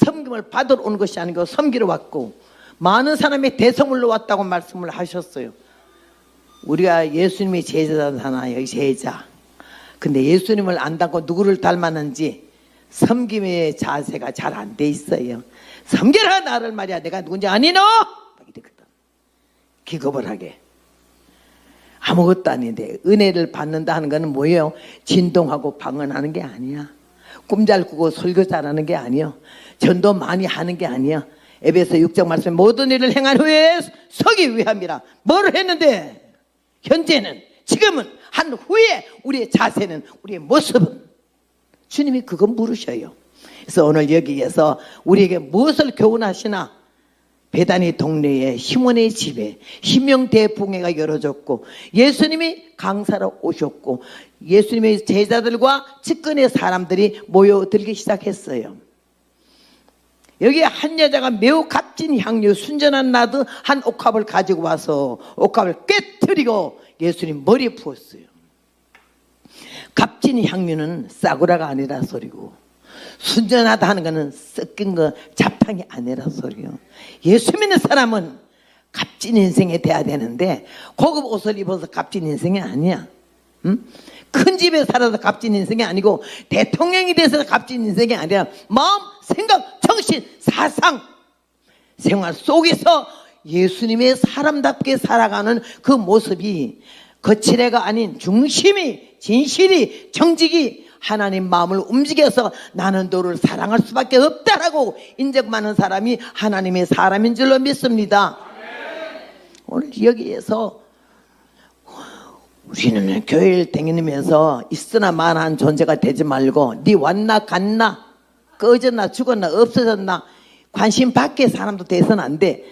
섬김을 받으러 온 것이 아니고 섬기러 왔고 많은 사람이 대성물로 왔다고 말씀을 하셨어요. 우리가 예수님이 제자잖아요. 제자. 근데 예수님을 안다고 누구를 닮았는지 섬김의 자세가 잘 안 돼 있어요. 섬겨라 나를 말이야. 내가 누군지 아니노? 이랬거든. 기겁을 하게. 아무것도 아닌데 은혜를 받는다 하는 것은 뭐예요? 진동하고 방언하는 게 아니야. 꿈 잘 꾸고 설교 잘하는 게 아니야. 전도 많이 하는 게 아니야. 에베소 6장 말씀에 모든 일을 행한 후에 서기 위함이라. 뭘 했는데 현재는 지금은 한 후에 우리의 자세는 우리의 모습은 주님이 그거 물으셔요. 그래서 오늘 여기에서 우리에게 무엇을 교훈하시나? 베다니 동네에 시몬의 집에 신명대붕회가 열어졌고 예수님이 강사로 오셨고 예수님의 제자들과 측근의 사람들이 모여들기 시작했어요. 여기에 한 여자가 매우 값진 향유 순전한 나드 한 옥합을 가지고 와서 옥합을 깨뜨리고 예수님 머리에 부었어요. 값진 향유는 싸구라가 아니라 소리고 순전하다 하는 것은 섞인 거 잡탕이 아니라 소리요. 예수 믿는 사람은 값진 인생에 돼야 되는데 고급 옷을 입어서 값진 인생이 아니야. 응? 큰 집에 살아서 값진 인생이 아니고 대통령이 돼서 값진 인생이 아니라 마음, 생각, 정신, 사상 생활 속에서 예수님의 사람답게 살아가는 그 모습이 거칠애가 아닌 중심이 진실이 정직이 하나님 마음을 움직여서 나는 너를 사랑할 수밖에 없다라고 인정하는 사람이 하나님의 사람인 줄로 믿습니다. 오늘 여기에서 우리는 교회를 다니면서 있으나 마나한 존재가 되지 말고 네 왔나 갔나 꺼졌나 죽었나 없어졌나 관심 밖에 사람도 돼서는 안 돼.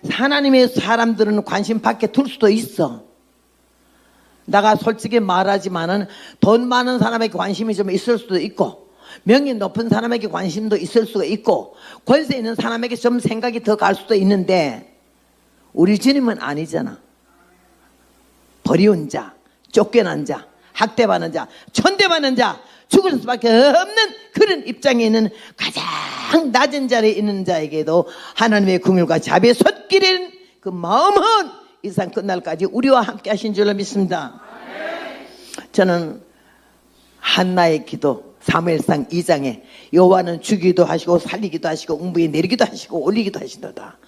하나님의 사람들은 관심 밖에 둘 수도 있어. 내가 솔직히 말하지만은 돈 많은 사람에게 관심이 좀 있을 수도 있고 명예 높은 사람에게 관심도 있을 수가 있고 권세 있는 사람에게 좀 생각이 더 갈 수도 있는데 우리 주님은 아니잖아. 버리운 자, 쫓겨난 자, 학대받는 자, 천대받는 자, 죽을 수밖에 없는 그런 입장에 있는 가장 낮은 자리에 있는 자에게도 하나님의 긍휼과 자비의 손길인 그 마음은 이 세상 끝날까지 우리와 함께 하신 줄로 믿습니다. 저는 한나의 기도 사무엘상 2장에 여호와는 주기도 하시고 살리기도 하시고 음부에 내리기도 하시고 올리기도 하시도다.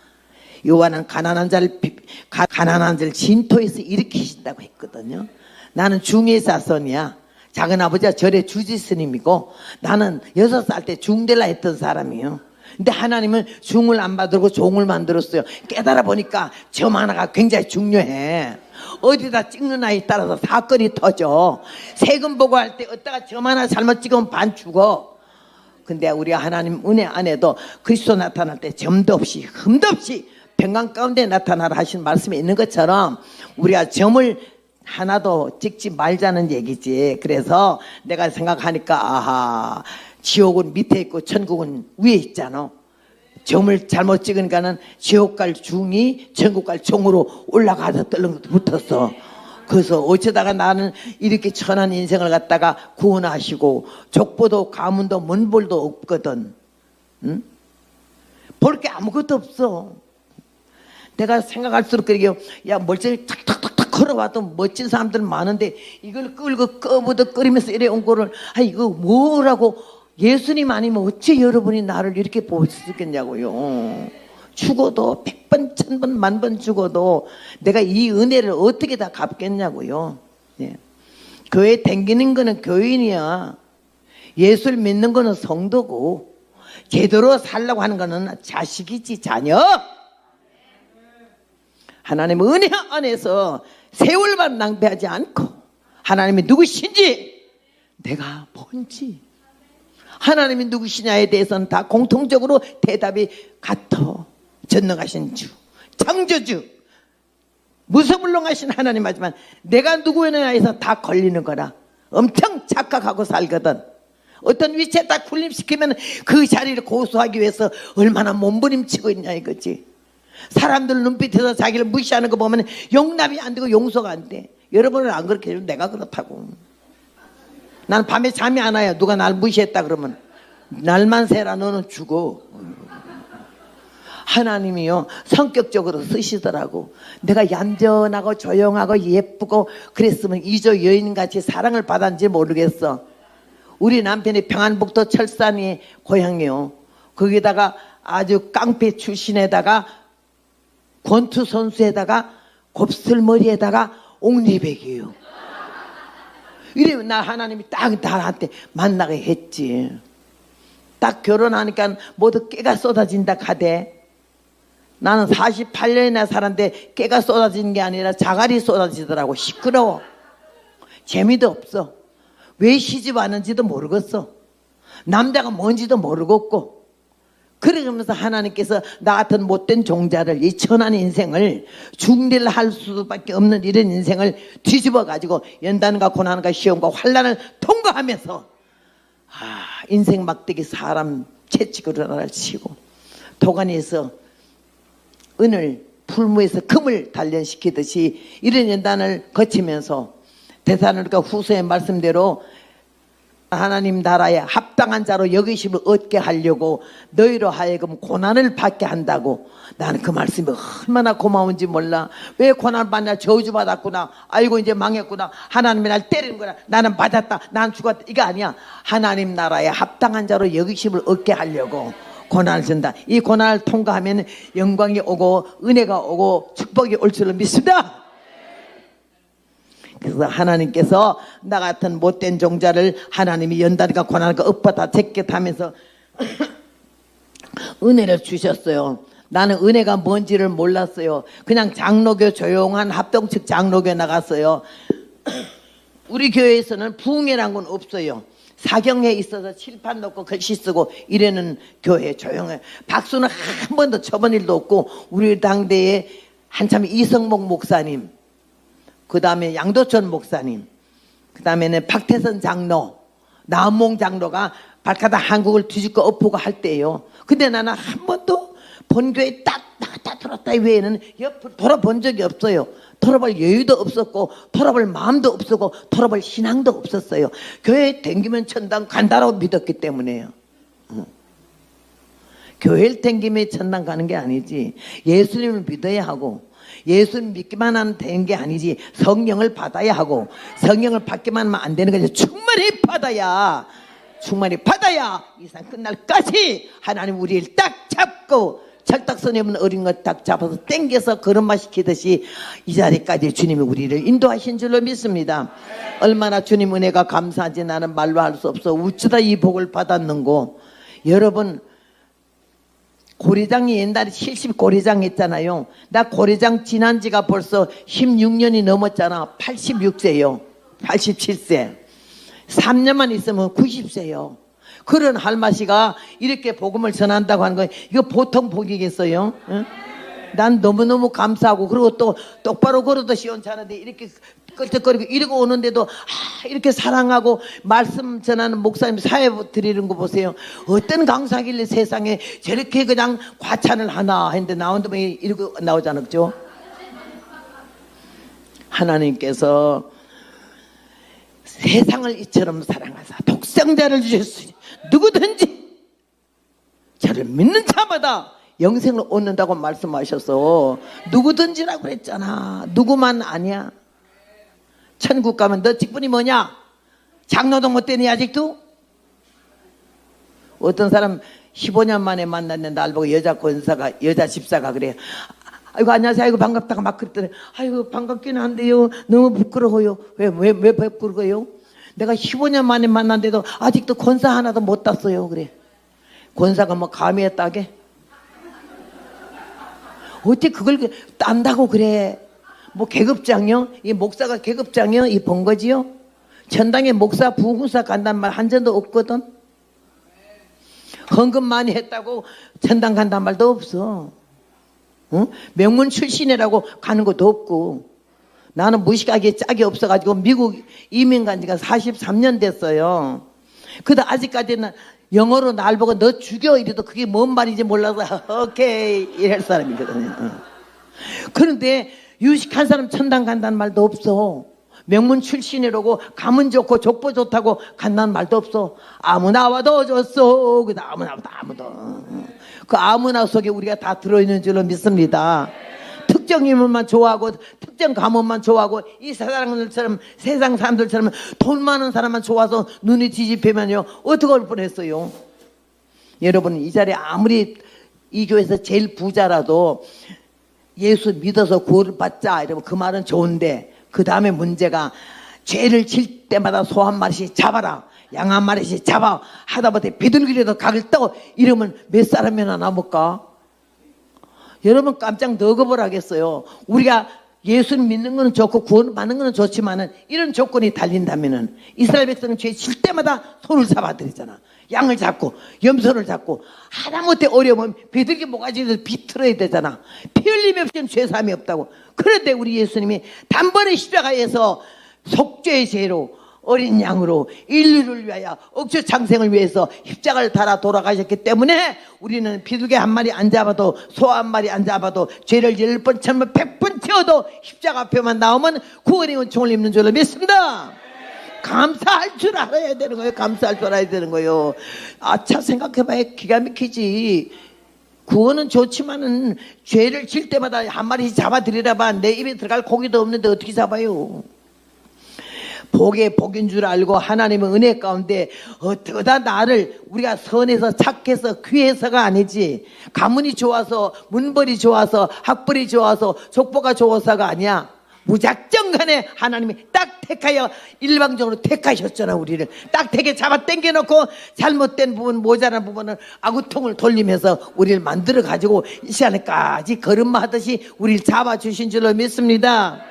여호와는 가난한 자를 진토에서 일으키신다고 했거든요. 나는 중의 자손이야. 작은아버지가 절의 주지스님이고 나는 6살 때 중대라 했던 사람이에요. 근데 하나님은 중을 안 만들고 종을 만들었어요. 깨달아 보니까 점 하나가 굉장히 중요해. 어디다 찍는 아이에 따라서 사건이 터져. 세금 보고할 때 어디다가 점 하나 잘못 찍으면 반 죽어. 근데 우리가 하나님 은혜 안에도 그리스도 나타날 때 점도 없이 흠도 없이 평강 가운데 나타나라 하신 말씀이 있는 것처럼 우리가 점을 하나도 찍지 말자는 얘기지. 그래서 내가 생각하니까 아하, 지옥은 밑에 있고 천국은 위에 있잖아. 점을 잘못 찍으니까는 지옥 갈 중이 천국 갈 종으로 올라가서 떨렁 붙었어. 그래서 어쩌다가 나는 이렇게 천한 인생을 갖다가 구원하시고 족보도 가문도 문볼도 없거든. 응? 볼 게 아무것도 없어. 내가 생각할수록 그러게요. 야, 멀쩡히 탁탁탁탁 걸어와도 멋진 사람들 많은데 이걸 끌고 꺼부덕거리면서 이래 온 거를 이거 뭐라고. 예수님 아니면 어찌 여러분이 나를 이렇게 볼 수 있겠냐고요. 죽어도 100번 1000번 10,000번 죽어도 내가 이 은혜를 어떻게 다 갚겠냐고요. 예. 교회 다니는 거는 교인이야. 예수를 믿는 거는 성도고 제대로 살려고 하는 거는 자식이지 자녀. 하나님의 은혜 안에서 세월만 낭비하지 않고 하나님이 누구신지 내가 뭔지 하나님이 누구시냐에 대해서는 다 공통적으로 대답이 같아. 전능하신 주, 창조주, 무소불능하신 하나님 하지만 내가 누구냐에서 다 걸리는 거라. 엄청 착각하고 살거든. 어떤 위치에 딱 군림시키면 그 자리를 고수하기 위해서 얼마나 몸부림치고 있냐 이거지. 사람들 눈빛에서 자기를 무시하는 거 보면 용납이 안 되고 용서가 안 돼. 여러분은 안 그렇게 해도 내가 그렇다고. 난 밤에 잠이 안 와요. 누가 날 무시했다 그러면 날만 새라 너는 죽어. 하나님이요 성격적으로 쓰시더라고. 내가 얌전하고 조용하고 예쁘고 그랬으면 이조 여인같이 사랑을 받았는지 모르겠어. 우리 남편이 평안북도 철산이 고향이요. 거기다가 아주 깡패 출신에다가 권투 선수에다가 곱슬머리에다가 옥리백이에요. 이러면 나 하나님이 딱 나한테 만나게 했지. 딱 결혼하니까 모두 깨가 쏟아진다 카대. 나는 48년이나 살았는데 깨가 쏟아지는 게 아니라 자갈이 쏟아지더라고. 시끄러워. 재미도 없어. 왜 시집 왔는지도 모르겠어. 남자가 뭔지도 모르겠고. 그러면서 하나님께서 나 같은 못된 종자를, 이 천한 인생을 중대를 할 수밖에 없는 이런 인생을 뒤집어 가지고 연단과 고난과 시험과 환난을 통과하면서 인생 막대기 사람 채찍으로 치고 도가니에서 은을, 풀무에서 금을 단련시키듯이 이런 연단을 거치면서 데살로니가 후서의 말씀대로 하나님 나라에 합당한 자로 여기심을 얻게 하려고 너희로 하여금 고난을 받게 한다고. 나는 그 말씀이 얼마나 고마운지 몰라. 왜 고난 받냐? 저주받았구나. 아이고 이제 망했구나. 하나님이 날 때리는구나. 나는 받았다. 나는 죽었다. 이거 아니야. 하나님 나라에 합당한 자로 여기심을 얻게 하려고 고난을 준다. 이 고난을 통과하면 영광이 오고 은혜가 오고 축복이 올 줄을 믿습니다. 그래서 하나님께서 나 같은 못된 종자를 하나님이 연단과 고난과 엇받아 제게 하면서 은혜를 주셨어요. 나는 은혜가 뭔지를 몰랐어요. 그냥 장로교, 조용한 합동측 장로교 나갔어요. 우리 교회에서는 부흥회란 건 없어요. 사경에 있어서 칠판 놓고 글씨 쓰고 이래는 교회 조용해. 박수는 한 번도 쳐본 일도 없고. 우리 당대에 한참 이성목 목사님, 그 다음에 양도천 목사님, 그 다음에는 박태선 장로, 나은몽 장로가 발가닥 한국을 뒤집고 엎고 할 때예요. 근데 나는 한 번도 본교에 딱 나갔다 돌았다 외에는 옆으로 돌아본 적이 없어요. 돌아볼 여유도 없었고 돌아볼 마음도 없었고 돌아볼 신앙도 없었어요. 교회에 댕기면 천당 간다라고 믿었기 때문에요. 교회를 댕기면 천당 가는 게 아니지. 예수님을 믿어야 하고 예수님 믿기만 하면 되는 게 아니지. 성령을 받아야 하고 성령을 받기만 하면 안 되는 거지. 충만히 받아야 이상 끝날까지 하나님 우리를 딱 잡고 철딱선이 없는 어린 것 딱 잡아서 땡겨서 걸음마 시키듯이 이 자리까지 주님이 우리를 인도하신 줄로 믿습니다. 얼마나 주님 은혜가 감사한지 나는 말로 할 수 없어. 어쩌다 이 복을 받았는고. 여러분, 고리장이 옛날에 70 고리장 했잖아요. 나 고리장 지난 지가 벌써 16년이 넘었잖아. 86세요. 87세. 3년만 있으면 90세요. 그런 할마씨가 이렇게 복음을 전한다고 하는 거, 이거 보통 복이겠어요? 응? 난 너무너무 감사하고, 그리고 또 똑바로 걸어도 시원찮은데 이렇게 껄떡거리고 이러고 오는데도 이렇게 사랑하고 말씀 전하는 목사님 사회 드리는 거 보세요. 어떤 강사길래 세상에 저렇게 그냥 과찬을 하나 했는데 나온다면 이러고 나오잖아, 그죠? 하나님께서 세상을 이처럼 사랑하사 독생자를 주셨으니 누구든지 저를 믿는 자마다 영생을 얻는다고 말씀하셔서 누구든지라고 그랬잖아. 누구만 아니야. 천국 가면 너 직분이 뭐냐? 장로도 못 되니 아직도? 어떤 사람 15년 만에 만났는데 날 보고 여자 집사가 그래. 아이고 안녕하세요. 아이고 반갑다가 막 그랬더니 아이고 반갑긴 한데요. 너무 부끄러워요. 왜 부끄러워요? 내가 15년 만에 만났는데도 아직도 권사 하나도 못 땄어요. 그래. 권사가 뭐 감히 했다게? 어떻게 그걸 딴다고 그래? 뭐 계급장이요? 이 목사가 계급장이요? 이 본거지요? 전당에 목사 부흥사 간단 말 한 전도 없거든. 헌금 많이 했다고 전당 간단 말도 없어. 응? 명문 출신이라고 가는 것도 없고. 나는 무식하게 짝이 없어가지고 미국 이민 간 지가 43년 됐어요. 근데 아직까지는 영어로 날 보고 너 죽여 이래도 그게 뭔 말인지 몰라서 오케이 이럴 사람이거든요. 그런데 유식한 사람 천당 간다는 말도 없어. 명문 출신이라고 가문 좋고 족보 좋다고 간다는 말도 없어. 아무나 와도 줬어. 아무나 와도 아무도. 그 아무나 속에 우리가 다 들어있는 줄로 믿습니다. 특정 인물만 좋아하고 특정 가문만 좋아하고 이 세상 사람들처럼 돈 많은 사람만 좋아서 눈이 뒤집히면요 어떻게 할 뻔했어요. 여러분 이 자리에 아무리 이 교회에서 제일 부자라도 예수 믿어서 구원을 받자 이러면 그 말은 좋은데 그 다음에 문제가 죄를 질 때마다 소 한 마리씩 잡아라 양 한 마리씩 잡아 하다못해 비둘기라도 각을 떠 이러면 몇 사람이나 남을까? 여러분 깜짝 너그벌하겠어요. 우리가 예수를 믿는 것은 좋고 구원 받는 것은 좋지만은 이런 조건이 달린다면은 이스라엘 백성은 죄 질 때마다 소를 잡아들이잖아. 양을 잡고 염소를 잡고 하다못해 어려우면 비둘기 모가지를 비틀어야 되잖아. 피 흘림이 없이는 죄사함이 없다고. 그런데 우리 예수님이 단번에 십자가에서 속죄의 죄로 어린 양으로 인류를 위하여 억주 창생을 위해서 십자가를 달아 돌아가셨기 때문에 우리는 비둘기 한 마리 안 잡아도 소 한 마리 안 잡아도 죄를 10번 천번 100번 채워도 십자가 앞에만 나오면 구원의 은총을 입는 줄로 믿습니다. 감사할 줄 알아야 되는 거예요. 감사할 줄 알아야 되는 거예요. 아차 생각해봐야 기가 막히지. 구원은 좋지만은 죄를 질 때마다 한 마리씩 잡아드리라 봐. 내 입에 들어갈 고기도 없는데 어떻게 잡아요. 복의 복인 줄 알고 하나님의 은혜 가운데 어떠다 나를 우리가 선해서 착해서 귀해서가 아니지 가문이 좋아서 문벌이 좋아서 학벌이 좋아서 족보가 좋아서가 아니야. 무작정 간에 하나님이 딱 택하여 일방적으로 택하셨잖아. 우리를 딱 택에 잡아 당겨놓고 잘못된 부분 모자란 부분을 아구통을 돌리면서 우리를 만들어 가지고 이 시간에까지 걸음마하듯이 우리를 잡아주신 줄로 믿습니다.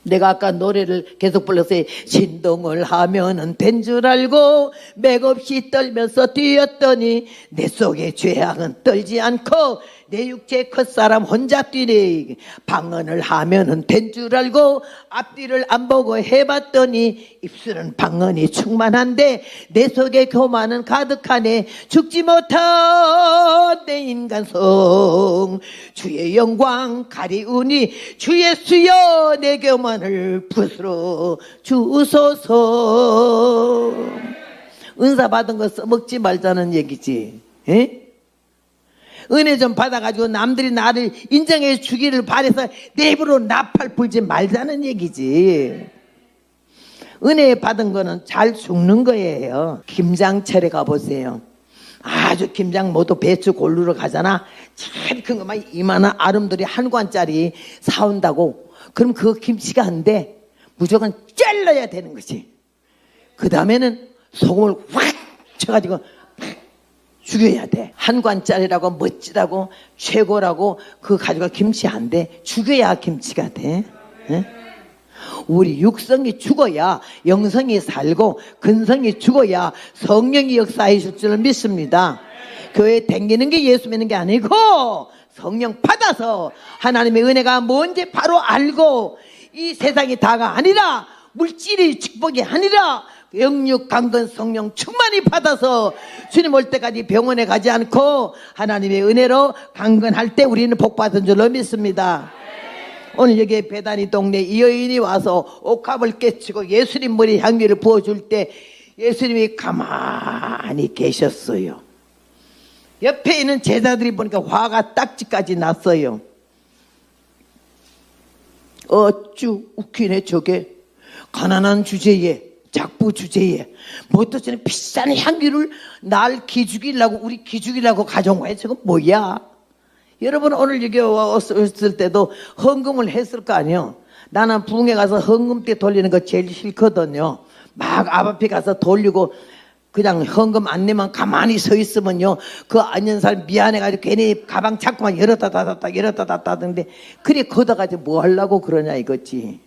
내가 아까 노래를 계속 불렀어요. 신동을 하면은 된 줄 알고 맥없이 떨면서 뛰었더니 내 속의 죄악은 떨지 않고 내 육체 컷사람 혼자 뛰네. 방언을 하면은 된 줄 알고 앞뒤를 안 보고 해봤더니 입술은 방언이 충만한데 내 속에 교만은 가득하네. 죽지 못한 내 인간성 주의 영광 가리우니 주 예수여 내 교만을 부스러 주소서. 은사 받은 거 써먹지 말자는 얘기지. 에? 은혜 좀 받아가지고 남들이 나를 인정해 주기를 바래서 내 입으로 나팔 불지 말자는 얘기지. 은혜 받은 거는 잘 죽는 거예요. 김장철에 가보세요. 아주 김장 모두 배추 골루러 가잖아. 참 큰 거만 이만한 아름드리 한 관짜리 사온다고. 그럼 그 김치가 안 돼. 무조건 잘라야 되는 거지. 그 다음에는 소금을 확 쳐가지고 죽여야 돼. 한 관짜리라고 멋지다고 최고라고 그거 가지고 김치 안 돼. 죽여야 김치가 돼. 네? 우리 육성이 죽어야 영성이 살고 근성이 죽어야 성령이 역사하실 줄 믿습니다. 교회에 댕기는 게 예수 믿는 게 아니고 성령 받아서 하나님의 은혜가 뭔지 바로 알고 이 세상이 다가 아니라 물질이 축복이 아니라 영육 강건 성령 충만히 받아서 주님 올 때까지 병원에 가지 않고 하나님의 은혜로 강건할 때 우리는 복받은 줄로 믿습니다. 오늘 여기 배단위 동네 이 여인이 와서 옥합을 깨치고 예수님 머리에 향기를 부어줄 때 예수님이 가만히 계셨어요. 옆에 있는 제자들이 보니까 화가 딱지까지 났어요. 어쭈 웃기네 저게. 가난한 주제에 작부 주제에 뭐 또 저는 비싼 향기를 날 기죽이려고 우리 기죽이려고 가져온 거야. 저건 뭐야? 여러분 오늘 여기 왔을 때도 헌금을 했을 거 아니에요. 나는 부흥회 가서 헌금대 돌리는 거 제일 싫거든요. 막 앞에 가서 돌리고 그냥 헌금 안 내면 가만히 서 있으면요 그 아는 사람 미안해가지고 괜히 가방 자꾸만 열었다 닫았다 열었다 닫았다 하던데 그래 걷어가지고 뭐 하려고 그러냐 이거지.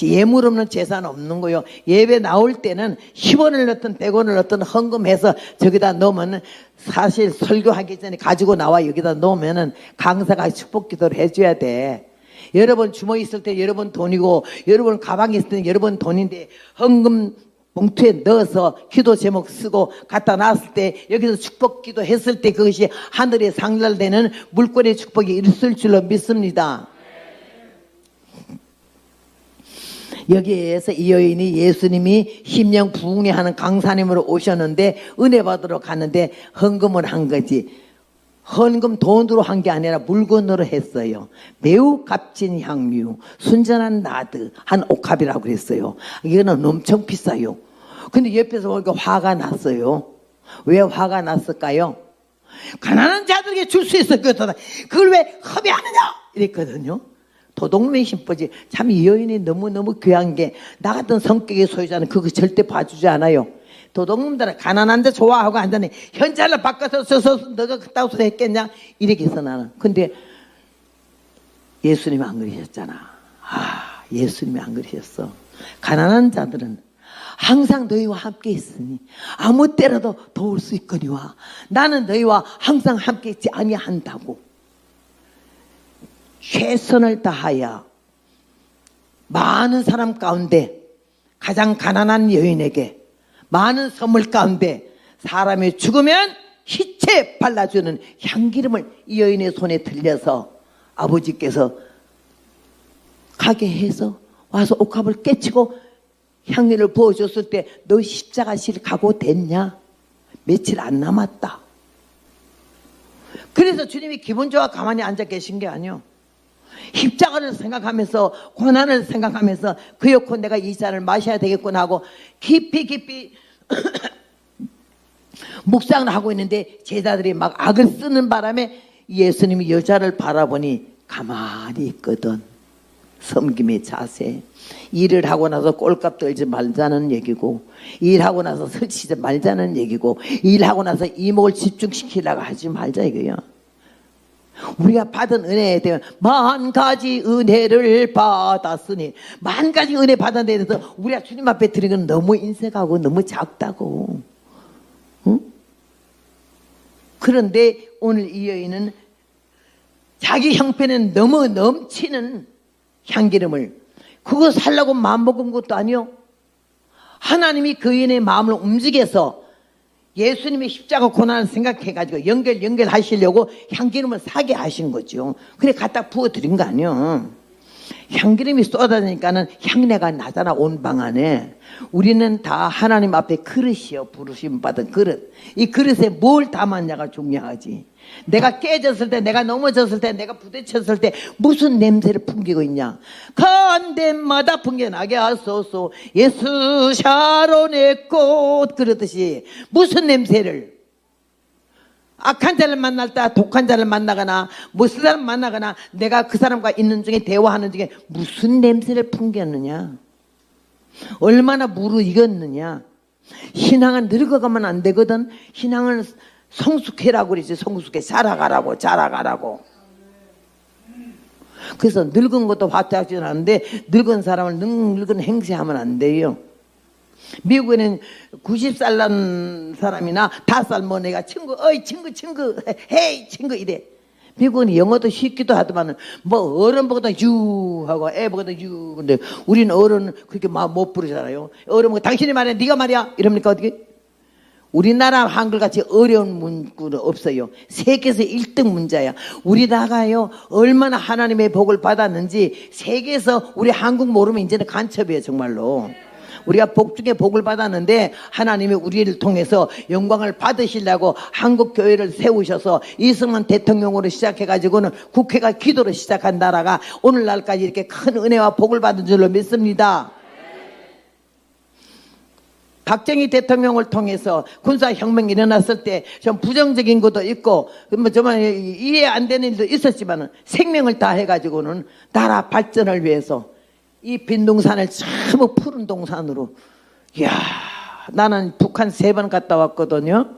예물 없는 재산 없는 거요. 예배 나올 때는 10원을 넣든 100원을 넣든 헌금해서 저기다 넣으면 사실 설교하기 전에 가지고 나와 여기다 놓으면은 강사가 축복 기도를 해줘야 돼. 여러분 주머니 있을 때 여러분 돈이고 여러분 가방에 있을 때 여러분 돈인데 헌금 봉투에 넣어서 기도 제목 쓰고 갖다 놨을 때 여기서 축복 기도 했을 때 그것이 하늘에 상달되는 물권의 축복이 있을 줄로 믿습니다. 여기에서 이 여인이 예수님이 심령 부흥회하는 강사님으로 오셨는데 은혜 받으러 가는데 헌금을 한 거지. 헌금 돈으로 한 게 아니라 물건으로 했어요. 매우 값진 향유, 순전한 나드, 한 옥합이라고 그랬어요. 이거는 엄청 비싸요. 근데 옆에서 보니까 화가 났어요. 왜 화가 났을까요? 가난한 자들에게 줄 수 있었거든. 그걸 왜 허비하느냐? 이랬거든요. 도둑놈의 심보지. 참 이 여인이 너무너무 귀한 게, 나 같은 성격의 소유자는 그거 절대 봐주지 않아요. 도둑놈들은 가난한 데 좋아하고 앉아니 현찰을 바꿔서 써서 너가 그따구 소리 했겠냐? 이렇게 해서 나는. 근데 예수님이 안 그러셨잖아. 예수님이 안 그러셨어. 가난한 자들은 항상 너희와 함께 있으니 아무 때라도 도울 수 있거니와 나는 너희와 항상 함께 있지 아니한다고. 최선을 다하여 많은 사람 가운데 가장 가난한 여인에게 많은 선물 가운데 사람이 죽으면 희채 발라주는 향기름을 이 여인의 손에 들려서 아버지께서 가게 해서 와서 옥합을 깨치고 향기를 부어줬을 때 너 십자가실 각오 됐냐? 며칠 안 남았다. 그래서 주님이 기분 좋아 가만히 앉아 계신 게 아니요. 십자가를 생각하면서 고난을 생각하면서 그렇고 내가 이 잔을 마셔야 되겠구나 하고 깊이 묵상을 하고 있는데 제자들이 막 악을 쓰는 바람에 예수님이 여자를 바라보니 가만히 있거든. 섬김의 자세. 일을 하고 나서 꼴값 떨지 말자는 얘기고, 일하고 나서 설치지 말자는 얘기고, 일하고 나서 이목을 집중시키려고 하지 말자 이거야. 우리가 받은 은혜에 대해 만 가지 은혜를 받았으니, 만 가지 은혜 받은 데에 대해서 우리가 주님 앞에 드리는 건 너무 인색하고 너무 작다고. 응? 그런데 오늘 이 여인은 자기 형편에 너무 넘치는 향기름을 그거 살라고 마음먹은 것도 아니요. 하나님이 그 여인의 마음을 움직여서 예수님의 십자가 고난을 생각해가지고 연결하시려고 향기름을 사게 하신 거죠. 그래 갖다 부어드린 거 아니요. 향기름이 쏟아지니까는 향내가 나잖아. 온 방 안에. 우리는 다 하나님 앞에 그릇이요. 부르심 받은 그릇. 이 그릇에 뭘 담았냐가 중요하지. 내가 깨졌을 때, 내가 넘어졌을 때, 내가 부딪혔을 때 무슨 냄새를 풍기고 있냐. 간 데마다 풍겨나게 하소서. 예수 샤론의 꽃 그러듯이 무슨 냄새를, 악한 자를 만날 때 독한 자를 만나거나 무슨 사람 만나거나 내가 그 사람과 있는 중에 대화하는 중에 무슨 냄새를 풍겼느냐, 얼마나 무르익었느냐. 신앙은 늙어가면 안 되거든. 신앙은 성숙해라고 그러지. 성숙해. 자라가라고. 그래서 늙은 것도 화짝지는 않은데 늙은 사람을 늙은 행세하면 안 돼요. 미국에는 90살 난 사람이나 5살 뭐 내가 친구 헤이 친구 이래. 미국은 영어도 쉽기도 하더만 뭐 어른 보고도 유 하고 애 보고도 유. 근데 우리는 어른 그렇게 막 못 부르잖아요. 어른 보고 당신이 말해 네가 말이야 이럽니까 어떻게? 우리나라 한글같이 어려운 문구는 없어요. 세계에서 1등 문자야. 우리나라가요 얼마나 하나님의 복을 받았는지 세계에서 우리 한국 모르면 이제는 간첩이에요. 정말로 우리가 복 중에 복을 받았는데 하나님이 우리를 통해서 영광을 받으시려고 한국 교회를 세우셔서 이승만 대통령으로 시작해가지고는 국회가 기도로 시작한 나라가 오늘날까지 이렇게 큰 은혜와 복을 받은 줄로 믿습니다. 박정희 대통령을 통해서 군사혁명이 일어났을 때 좀 부정적인 것도 있고 뭐 정말 이해 안 되는 일도 있었지만 생명을 다해가지고는 나라 발전을 위해서 이 빈둥산을 전부 푸른 동산으로. 이야, 나는 북한 3번 갔다 왔거든요.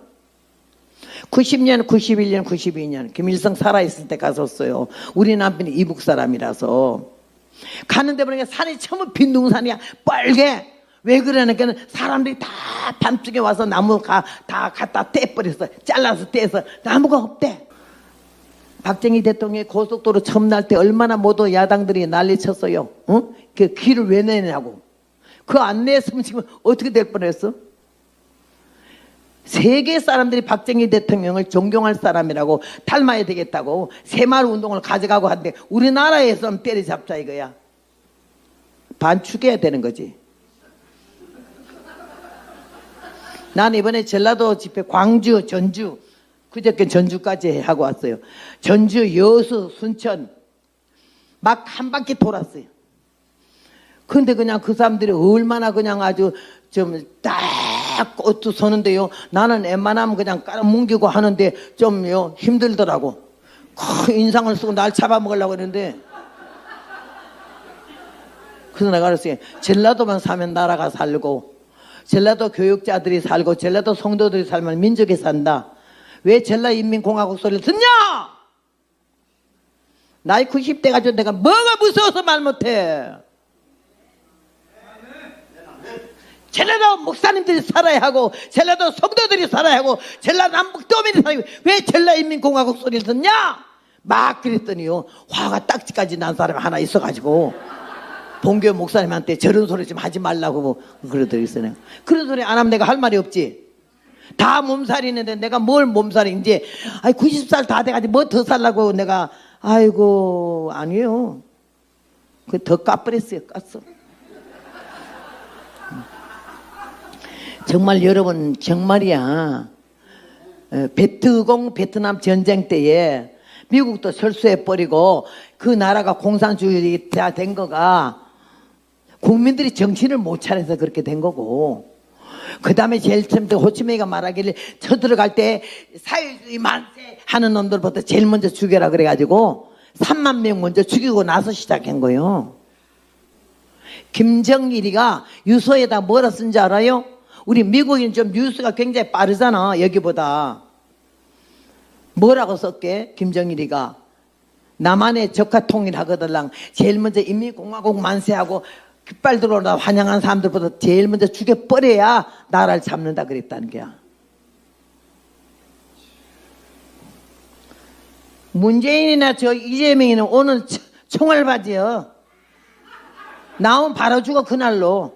90년, 91년, 92년 김일성 살아있을 때 갔었어요. 우리 남편이 이북 사람이라서. 가는데 보니까 산이 전부 빈둥산이야. 빨개. 왜 그러냐니까 사람들이 다 밤중에 와서 나무 다 갖다 떼버렸어. 잘라서 떼서 나무가 없대. 박정희 대통령이 고속도로 처음 날 때 얼마나 모두 야당들이 난리쳤어요. 어? 그 길을 왜 내냐고. 그 안 냈으면 지금 어떻게 될 뻔했어? 세계 사람들이 박정희 대통령을 존경할 사람이라고 닮아야 되겠다고 새마을 운동을 가져가고 하는데 우리나라에서는 때려잡자 이거야. 반죽해야 되는 거지. 나는 이번에 전라도 집회 광주, 전주, 그저께 전주까지 하고 왔어요. 전주, 여수, 순천 막 한 바퀴 돌았어요. 근데 그냥 그 사람들이 얼마나 그냥 아주 좀 딱 꽃도 서는데요. 나는 웬만하면 그냥 깔아뭉개고 하는데 좀요 힘들더라고. 그 인상을 쓰고 날 잡아먹으려고 했는데. 그래서 내가 그랬어요. 전라도만 사면 나라가 살고, 전라도 교육자들이 살고, 전라도 성도들이 살면 민족이 산다. 왜 전라인민공화국 소리를 듣냐? 나이 90대 가지고 내가 뭐가 무서워서 말 못해. 전라도 목사님들이 살아야 하고, 전라도 성도들이 살아야 하고, 전라도 남북도민이 살아야 하고, 왜 전라인민공화국 소리를 듣냐? 막 그랬더니요, 화가 딱지까지 난 사람이 하나 있어가지고 본교 목사님한테 저런 소리 좀 하지 말라고 뭐 그러더랬어요. 그런 소리 안 하면 내가 할 말이 없지. 다 몸살이 있는데 내가 뭘 몸살이 이제 90살 다 돼가지고 뭐 더 살라고 내가. 아이고 아니에요. 그 더 까버렸어요. 깠어. 정말 여러분 정말이야. 베트남 전쟁 때에 미국도 철수해버리고 그 나라가 공산주의가 된 거가 국민들이 정신을 못 차려서 그렇게 된 거고, 그 다음에 제일 처음 때 호치민이가 말하기를 쳐들어갈 때 사회주의 만세 하는 놈들부터 제일 먼저 죽여라 그래가지고 3만 명 먼저 죽이고 나서 시작한 거예요. 김정일이가 유서에다 뭐라 쓴지 알아요? 우리 미국인 좀 뉴스가 굉장히 빠르잖아 여기보다. 뭐라고 썼게? 김정일이가 남한의 적화 통일하거들랑 제일 먼저 인민공화국 만세하고 깃발 들어오다 환영한 사람들보다 제일 먼저 죽여버려야 나라를 잡는다 그랬다는 거야. 문재인이나 저 이재명이는 오늘 총알 바지요. 나오면 바로 죽어 그날로.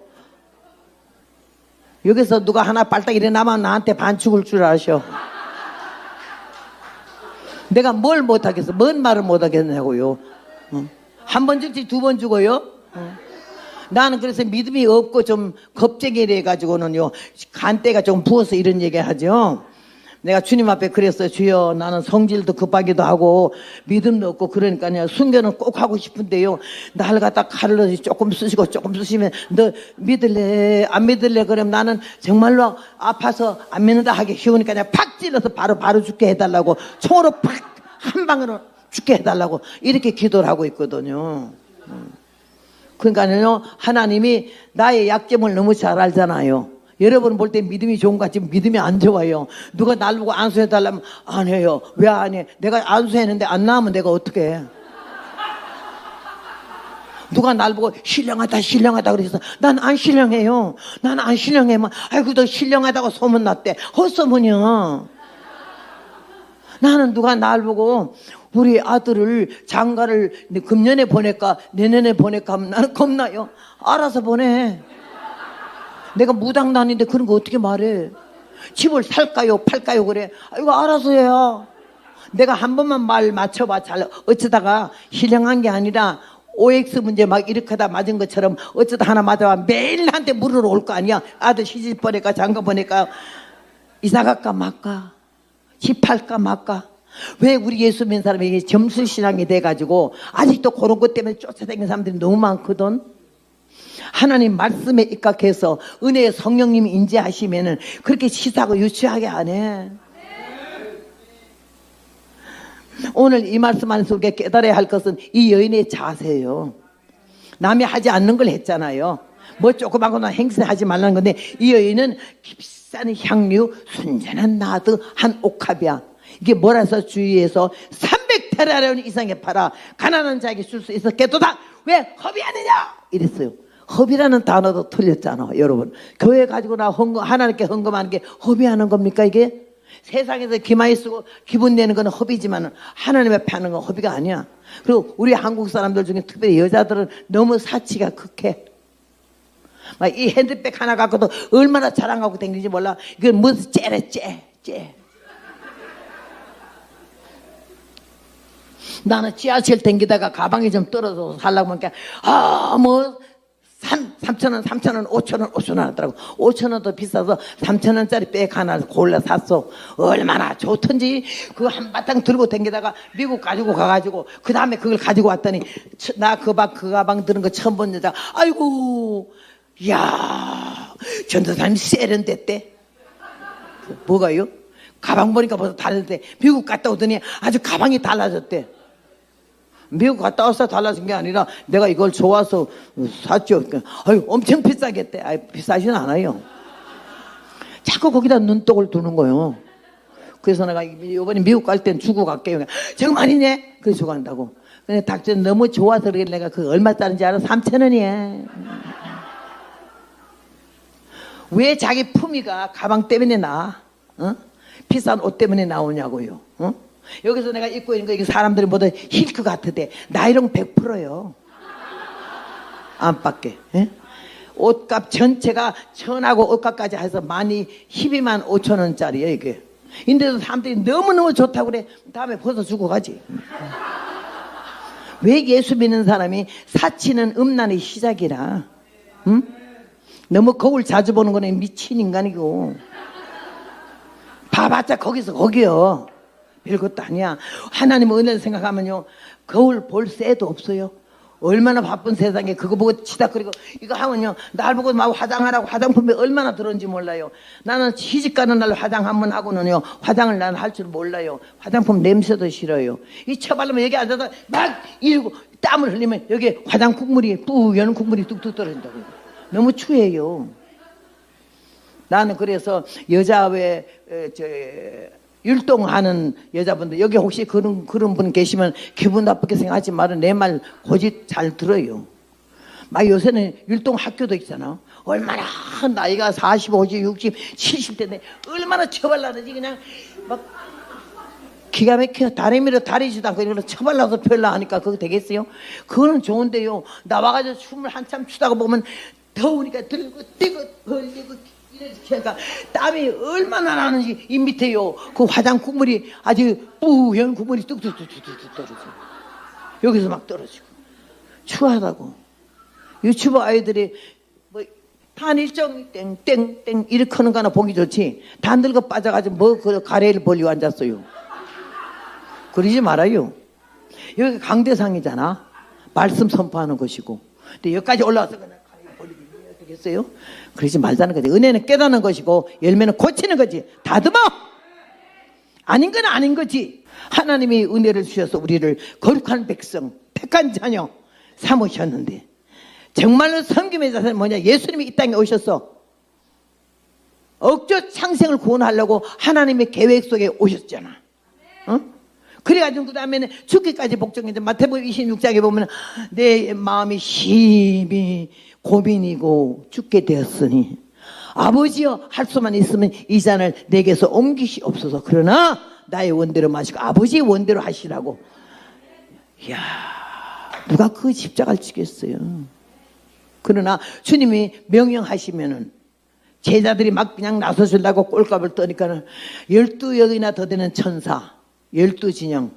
여기서 누가 하나 빨딱 일어나면 나한테 반죽을 줄 아셔. 내가 뭘 못하겠어? 뭔 말을 못하겠냐고요. 한 번 죽지 두 번 죽어요? 나는 그래서 믿음이 없고 좀 겁쟁이래 가지고는요 간때가 좀 부어서 이런 얘기 하죠. 내가 주님 앞에 그랬어요. 주여 나는 성질도 급하기도 하고 믿음도 없고 그러니까요 순교는 꼭 하고 싶은데요 날 갖다 칼을 조금 쓰시고 조금 쓰시면 너 믿을래 안 믿을래 그러면 나는 정말로 아파서 안 믿는다 하기 쉬우니까 그냥 팍 찔러서 바로 죽게 해달라고, 총으로 팍 한 방으로 죽게 해달라고 이렇게 기도를 하고 있거든요. 그러니까요 하나님이 나의 약점을 너무 잘 알잖아요. 여러분 볼 때 믿음이 좋은 것 같지만 믿음이 안 좋아요. 누가 날 보고 안수해달라면 안 해요. 왜 안 해? 내가 안수했는데 안 나오면 내가 어떻게 해? 누가 날 보고 신령하다 그래서 난 안 신령해요. 난 안 신령해. 아이고 너 신령하다고 소문났대. 헛소문이야. 나는 누가 날 보고 우리 아들을 장가를 금년에 보낼까 내년에 보낼까 하면 나는 겁나요. 알아서 보내. 내가 무당단인데 그런 거 어떻게 말해? 집을 살까요 팔까요 그래. 이거 알아서 해야. 내가 한 번만 말 맞춰봐. 잘 어쩌다가 신령한 게 아니라 OX 문제 막 이렇게 하다 맞은 것처럼 어쩌다 하나 맞아봐 매일 나한테 물으러 올 거 아니야. 아들 시집 보낼까 장가 보낼까 이사 갈까 말까 집 팔까 말까. 왜 우리 예수 믿는 사람이 점수신앙이 돼가지고 아직도 그런 것 때문에 쫓아다니는 사람들이 너무 많거든. 하나님 말씀에 입각해서 은혜의 성령님이 인지하시면은 그렇게 시사하고 유치하게 안 해. 오늘 이 말씀 안에서 우리가 깨달아야 할 것은 이 여인의 자세예요. 남이 하지 않는 걸 했잖아요. 뭐 조그마거나 행세하지 말라는 건데 이 여인은 값싼 향유 순전한 나드 한 옥합이야. 이게 뭐라서 주위에서 300테라리온 이상에 팔아 가난한 자에게 줄 수 있었겠도다. 왜 허비하느냐 이랬어요. 허비라는 단어도 틀렸잖아. 여러분 교회 가지고 나 하나님께 헌금하는 게 허비하는 겁니까? 이게 세상에서 기마이 쓰고 기분 내는 건 허비지만 하나님 앞에 하는 건 허비가 아니야. 그리고 우리 한국 사람들 중에 특별히 여자들은 너무 사치가 극해. 막 이 핸드백 하나 갖고도 얼마나 자랑하고 다니는지 몰라. 이건 무슨 째래 째. 나는 지하철 댕기다가 가방이 좀 떨어져서 살라고 하니까 뭐 3,000원, 3,000원, 5,000원, 5,000원 하더라고. 5,000원 더 비싸서 3,000원짜리 백 하나 골라 샀어. 얼마나 좋던지. 그거 한바탕 들고 댕기다가 미국 가지고 가가지고 그 다음에 그걸 가지고 왔더니 나 그 가방 드는 거 처음 본 여자. 아이고, 이야, 전도사님 세련됐대. 뭐가요? 가방 보니까 벌써 다르대. 미국 갔다 오더니 아주 가방이 달라졌대. 미국 갔다 와서 달라진 게 아니라 내가 이걸 좋아서 샀죠. 아유, 엄청 비싸겠대. 아유, 비싸진 않아요. 자꾸 거기다 눈독을 두는 거예요. 그래서 내가 이번에 미국 갈 땐 주고 갈게요. 정말이네? 그래서 주고 간다고. 근데 닥쳐 너무 좋아서 그러길래 내가 그 얼마짜리인지 알아? 3,000원이야. 왜 자기 품위가 가방 때문에 나? 어? 비싼 옷 때문에 나오냐고요. 어? 여기서 내가 입고 있는 거 이게 사람들이 모두 힐크 같으대. 나이롱 100%요. 안팎에. 예? 옷값 전체가 천하고 옷값까지 해서 125,000원짜리예요 이게. 인데도 사람들이 너무너무 좋다고 그래. 다음에 벗어 주고 가지. 왜 예수 믿는 사람이 사치는 음란의 시작이라. 응? 너무 거울 자주 보는 거는 미친 인간이고. 봐봤자 거기서 거기요. 별것도 아니야. 하나님의 은혜를 생각하면요, 거울 볼 새도 없어요. 얼마나 바쁜 세상에 그거 보고 치닥거리고 이거 하면요, 날 보고 막 화장하라고 화장품이 얼마나 들었는지 몰라요. 나는 시집가는 날 화장 한번 하고는요, 화장을 난 할 줄 몰라요. 화장품 냄새도 싫어요. 이 처발르면 여기 앉아서 막 이러고 땀을 흘리면 여기 화장 국물이 뿌연 국물이 뚝뚝 떨어진다고요. 너무 추해요. 나는 그래서 여자 율동하는 여자분들 여기 혹시 그런 분 계시면 기분 나쁘게 생각하지 말은 내 말 고집 잘 들어요. 막 요새는 율동 학교도 있잖아. 얼마나 나이가 40, 50, 60, 70대인데 얼마나 처발라는지 그냥 막 기가 막혀. 다리미로 다리지도 않고 이런 거 처발라서 펼라 하니까 그거 되겠어요? 그거는 좋은데요. 나와가지고 춤을 한참 추다가 보면 더우니까 들고 뛰고 걸리고 그러니까 땀이 얼마나 나는지 이 밑에요. 그 화장 국물이 아주 뿌연 국물이 뚝뚝뚝뚝뚝 떨어져. 여기서 막 떨어지고 추하다고. 유튜버 아이들이 뭐 단일정 땡땡땡 이렇게 하는 거 하나 보기 좋지. 다 늙어 빠져가지고 뭐 그 가래를 벌리고 앉았어요. 그러지 말아요. 여기 강대상이잖아. 말씀 선포하는 것이고. 근데 여기까지 올라와서 그냥 가래를 벌리기 되겠어요? 그러지 말자는 거지. 은혜는 깨닫는 것이고 열매는 고치는 거지. 다듬어. 아닌 건 아닌 거지. 하나님이 은혜를 주셔서 우리를 거룩한 백성, 택한 자녀 삼으셨는데 정말로 섬김의 자세는 뭐냐? 예수님이 이 땅에 오셔서 억저 창생을 구원하려고 하나님의 계획 속에 오셨잖아. 어? 그래가지고 그 다음에는 죽기까지 복종했는데 마태복음 26장에 보면 내 마음이 심히 고민이고 죽게 되었으니 아버지여 할 수만 있으면 이 잔을 내게서 옮기시옵소서. 그러나 나의 원대로 마시고 아버지의 원대로 하시라고. 이야, 누가 그 십자가를 지겠어요. 그러나 주님이 명령하시면은 제자들이 막 그냥 나서주려고 꼴값을 떠니까는 12역이나 더 되는 천사 12진영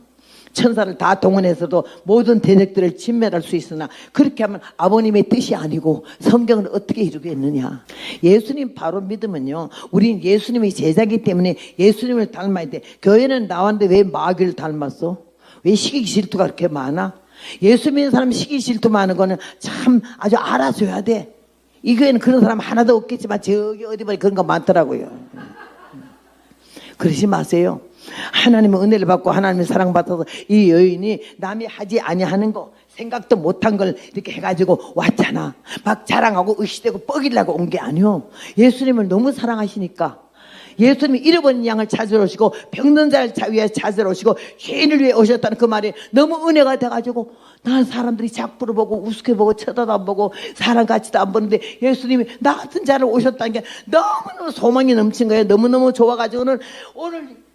천사를 다 동원해서도 모든 대적들을 진멸할 수 있으나 그렇게 하면 아버님의 뜻이 아니고 성경을 어떻게 이루겠느냐. 예수님 바로 믿으면요, 우린 예수님의 제자이기 때문에 예수님을 닮아야 돼. 교회는 나왔는데 왜 마귀를 닮았어? 왜 시기 질투가 그렇게 많아? 예수 믿는 사람 시기 질투 많은 거는 참 아주 알아줘야 돼. 이 교회는 그런 사람 하나도 없겠지만 저기 어디 보니 그런 거 많더라고요. 그러지 마세요. 하나님의 은혜를 받고 하나님의 사랑받아서 이 여인이 남이 하지 아니하는 거, 생각도 못한 걸 이렇게 해가지고 왔잖아. 막 자랑하고 의시되고 뻐기려고 온 게 아니오. 예수님을 너무 사랑하시니까 예수님이 잃어버린 양을 찾으러 오시고 병든 자를 위해 찾으러 오시고 죄인을 위해 오셨다는 그 말이 너무 은혜가 돼가지고 난 사람들이 작부를 보고 우습게 보고 쳐다도 안 보고 사람 같지도 안 보는데 예수님이 나 같은 자를 오셨다는 게 너무너무 소망이 넘친 거예요. 너무너무 좋아가지고 오늘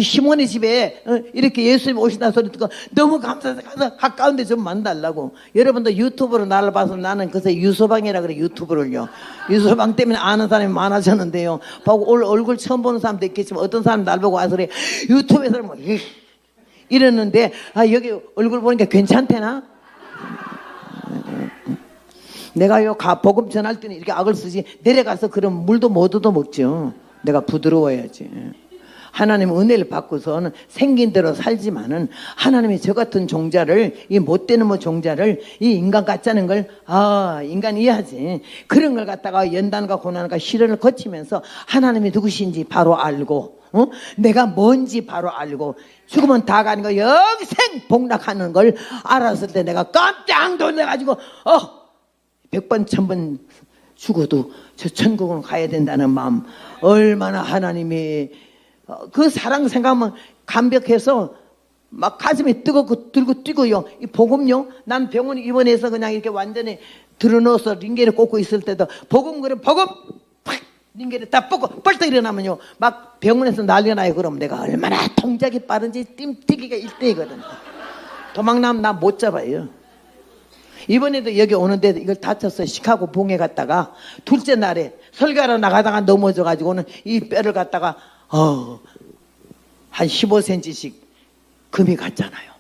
시몬의 집에 이렇게 예수님 오신다 소리 듣고 너무 감사해서 가서 가까운데 좀 만나달라고. 여러분도 유튜브로 나를 봐서 나는 그새 유소방이라 그래. 유튜브를요. 유소방 때문에 아는 사람이 많아졌는데요. 보고 얼굴 처음 보는 사람도 있겠지만 어떤 사람 날 보고 와서 그래. 유튜브에서 뭐 이랬는데 아 여기 얼굴 보니까 괜찮대나? 내가요 복음 전할 때는 이렇게 악을 쓰지 내려가서 그럼 물도 못 얻어 먹죠. 내가 부드러워야지. 하나님 은혜를 받고서는 생긴 대로 살지만은 하나님이 저 같은 종자를 이 못되는 뭐 종자를 이 인간 같자는 걸 인간이 이해하지. 그런 걸 갖다가 연단과 고난과 시련을 거치면서 하나님이 누구신지 바로 알고 내가 뭔지 바로 알고 죽으면 다 가는 거 영생 복락하는 걸 알았을 때 내가 깜짝 놀래가지고 100번 1000번 죽어도 저 천국으로 가야 된다는 마음 얼마나 하나님이 그 사랑 생각하면 감격해서 막 가슴이 뜨겁고 들고 뛰고요. 이 복음요. 난 병원 입원해서 그냥 이렇게 완전히 들어넣어서 링겔을 꽂고 있을 때도 복음 팍 링겔을 딱 뽑고 벌떡 일어나면요. 막 병원에서 난리가 나요. 그럼 내가 얼마나 동작이 빠른지 띵뛰기가 1대이거든. 도망나면 나 못 잡아요. 이번에도 여기 오는데 이걸 다쳤어요. 시카고 봉에 갔다가 둘째 날에 설교하러 나가다가 넘어져가지고는 이 뼈를 갖다가 한 15cm씩 금이 갔잖아요.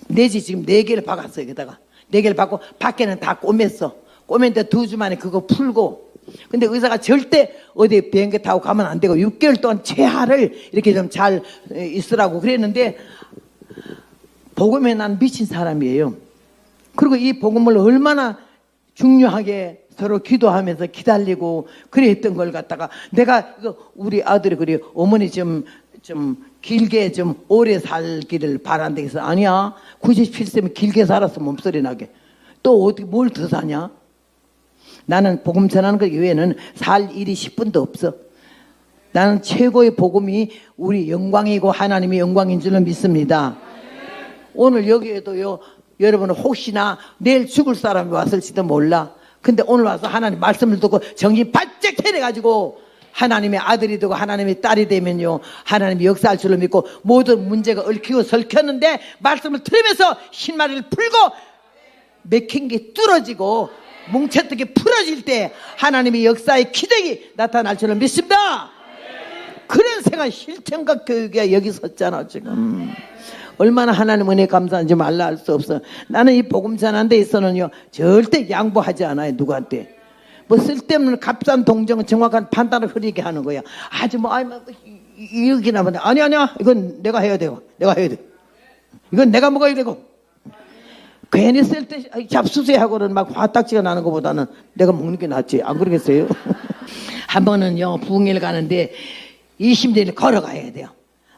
내지 지금 4개를 박았어요. 여기다가 4개를 박고 밖에는 다 꼬맸어. 꼬맸는데 2주 만에 그거 풀고. 근데 의사가 절대 어디 비행기 타고 가면 안 되고 6개월 동안 최하를 이렇게 좀 잘 있으라고 그랬는데 복음에 난 미친 사람이에요. 그리고 이 복음을 얼마나 중요하게 서로 기도하면서 기다리고 그랬던 걸 갖다가 내가 우리 아들이 그래 어머니 좀 길게 좀 오래 살기를 바란다 해서 아니야 97세면 길게 살았어 몸소리 나게 또 어디 뭘 더 사냐 나는 복음 전하는 것 이외에는 살 일이 10분도 없어. 나는 최고의 복음이 우리 영광이고 하나님의 영광인 줄로 믿습니다. 오늘 여기에도요 여러분은 혹시나 내일 죽을 사람이 왔을지도 몰라. 근데 오늘 와서 하나님 말씀을 듣고 정신 바짝 차려가지고 하나님의 아들이 되고 하나님의 딸이 되면요 하나님이 역사할 줄로 믿고 모든 문제가 얽히고 설켰는데 말씀을 들으면서 신마리를 풀고 맥힌 게 뚫어지고 뭉쳤던 게 풀어질 때 하나님의 역사의 기적이 나타날 줄로 믿습니다. 그런 생각 실천과 교육이 여기 섰잖아 지금. 얼마나 하나님 은혜 감사한지 말라 할 수 없어. 나는 이 복음 전하는 데 있어는요 절대 양보하지 않아요. 누구한테 뭐 쓸데없는 값싼 동정은 정확한 판단을 흐리게 하는 거야. 아주 여기나 보네. 아니야 이건 내가 해야 되고 이건 내가 먹어야 되고 괜히 쓸 때 잡수세하고는 막 화딱지가 나는 것보다는 내가 먹는 게 낫지. 안 그러겠어요? 한 번은요 부흥회를 가는데 20리를 걸어가야 돼요.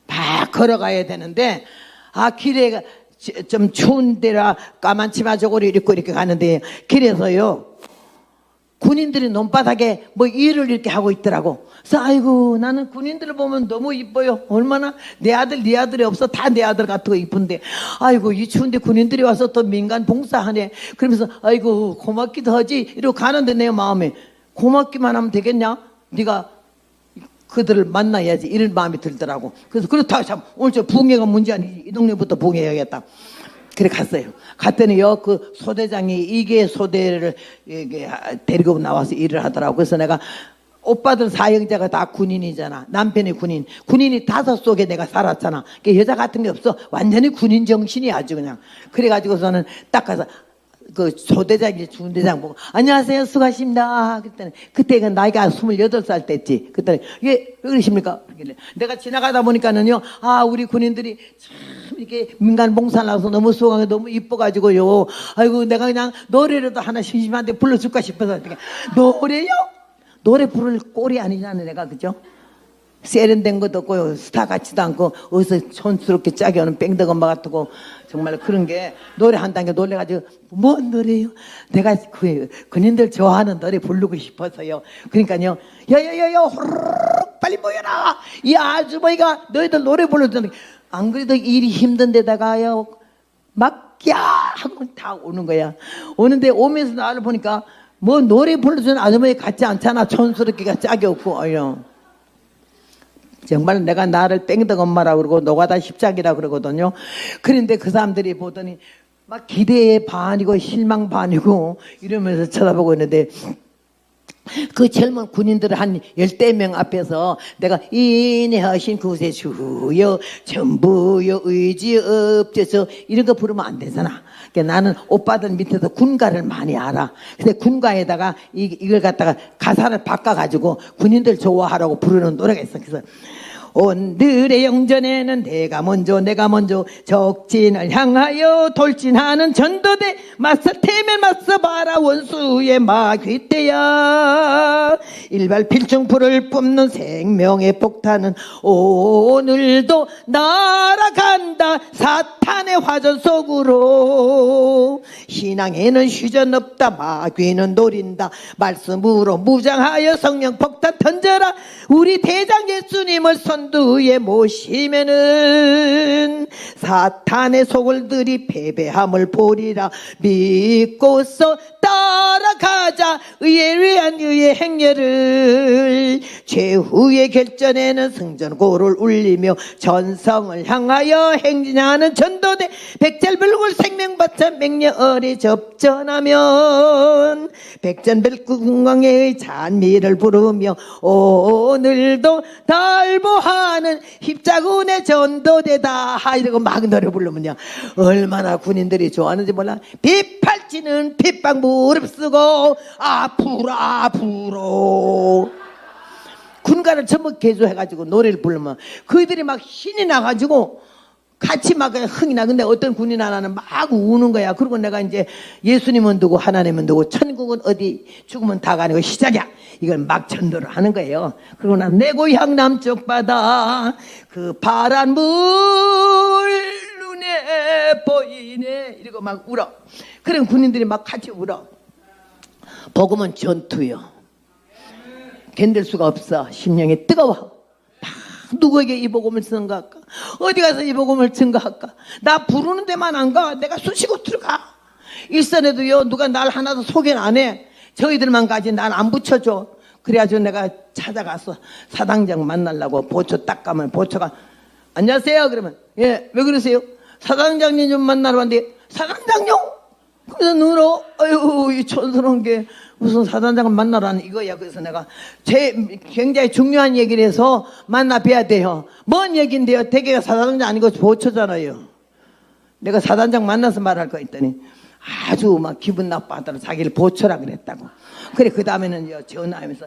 막 걸어가야 되는데 길에 좀 추운 데라 까만 치마 저고리 입고 이렇게 가는데 길에서요 군인들이 논바닥에 뭐 일을 이렇게 하고 있더라고. 그래서 아이고 나는 군인들을 보면 너무 이뻐요. 얼마나 내 아들 네 아들이 없어. 다 내 아들 같고 이쁜데 아이고 이 추운데 군인들이 와서 또 민간 봉사하네. 그러면서 아이고 고맙기도 하지 이러고 가는데 내 마음에 고맙기만 하면 되겠냐. 네가 그들을 만나야지 이런 마음이 들더라고. 그래서 그렇다고 참 오늘 저 부흥회가 문제 아니지 이 동네부터 부흥회해야겠다. 그래 갔어요. 갔더니요 그 소대장이 이계 소대를 데리고 나와서 일을 하더라고. 그래서 내가 오빠들 사형자가 다 군인이잖아. 남편이 군인이 5 속에 내가 살았잖아. 그러니까 여자 같은 게 없어. 완전히 군인 정신이 아주 그냥. 그래가지고서는 딱 가서 그 소대장이 중대장 보고 안녕하세요 수고하십니다. 그랬더니 그때가 나이가 28살 때지. 그랬더니 왜 그러십니까? 내가 지나가다 보니까는요 우리 군인들이 참 이렇게 민간 봉사를 나서 너무 수고하게 너무 이뻐가지고요 아이고 내가 그냥 노래라도 하나 심심한데 불러줄까 싶어서 노래요? 노래 부를 꼴이 아니잖아 내가. 그죠? 세련된 것도 없고 스타 같지도 않고 어디서 촌스럽게 짝이 오는 뺑덕 엄마 같고 정말 그런 게 노래 한다는 게 놀래가지고 뭔 노래요? 내가 그 군인들 좋아하는 노래 부르고 싶어서요. 그러니까요 야야야야 호르륵 빨리 모여라. 이 아주머니가 너희들 노래 불러주는 안 그래도 일이 힘든 데다가요 막 야 하고 다 오는 거야. 오는데 오면서 나를 보니까 뭐 노래 불러주는 아주머니 같지 않잖아. 촌스럽게가 짝이 없고 정말 내가 나를 뺑덕 엄마라고 그러고 노가다 십작이라고 그러거든요. 그런데 그 사람들이 보더니 막 기대 반이고 실망 반이고 이러면서 쳐다보고 있는데 그 젊은 군인들을 한 10명 앞에서 내가 인내하신 구세주여 전부여 의지 없어서 이런 거 부르면 안 되잖아. 그러니까 나는 오빠들 밑에서 군가를 많이 알아. 근데 군가에다가 이걸 갖다가 가사를 바꿔가지고 군인들 좋아하라고 부르는 노래가 있어. 그래서 온들의 영전에는 내가 먼저 적진을 향하여 돌진하는 전도대 맞서 태면 맞서 봐라 원수의 마귀떼야 일발 필중풀을 뿜는 생명의 폭탄은 오늘도 날아간다 사탄의 화전 속으로 신앙에는 휴전 없다 마귀는 노린다 말씀으로 무장하여 성령 폭탄 던져라 우리 대장 예수님을 선두에 모시면은 사탄의 속을 들이 패배함을 보리라 믿고서 따라가자 의에 위한 의의 행렬을 최후의 결전에는 승전고를 울리며 전성을 향하여 행진하는 전도대 백절불굴 생명바천 맹렬에 접전하면 백전백궁광의 잔미를 부르며 오늘도 달보하는 십자군의 전도대다 이러고 막 노래 부르면요 얼마나 군인들이 좋아하는지 몰라 빗팔찌는 핏방 무릎 쓰고 앞으로 군가를 전부 개조해가지고 노래를 부르면 그들이 막 신이 나가지고 같이 막 흥이 나. 근데 어떤 군인 하나는 막 우는 거야. 그리고 내가 이제 예수님은 누구 하나님은 누구 천국은 어디 죽으면 다 가는 거 시작이야. 이걸 막 전도를 하는 거예요. 그리고 난 내 고향 남쪽 바다 그 파란 물 눈에 보이네 이러고 막 울어. 그런 군인들이 막 같이 울어. 복음은 전투요. 견딜 수가 없어. 심령이 뜨거워. 누구에게 이 복음을 증거할까? 어디 가서 이 복음을 증거할까? 나 부르는 데만 안 가. 내가 수시고 들어가. 일선에도요 누가 날 하나도 소개는 안 해. 저희들만 가지 날 안 붙여줘. 그래가지고 내가 찾아가서 사당장 만나려고 보초 딱 가면 보초가 안녕하세요 그러면 예 왜 그러세요? 사당장님 좀 만나러 왔는데 사당장요? 그래서 눈으로 아유 이 촌스러운 게 무슨 사단장을 만나라는 이거야. 그래서 내가 굉장히 중요한 얘기를 해서 만나 뵈야 돼요. 뭔 얘기인데요? 대개가 사단장 아니고 보초잖아요. 내가 사단장 만나서 말할 거 있더니 아주 막 기분 나빠하더라. 자기를 보초라 그랬다고. 그래 그 다음에는 전화하면서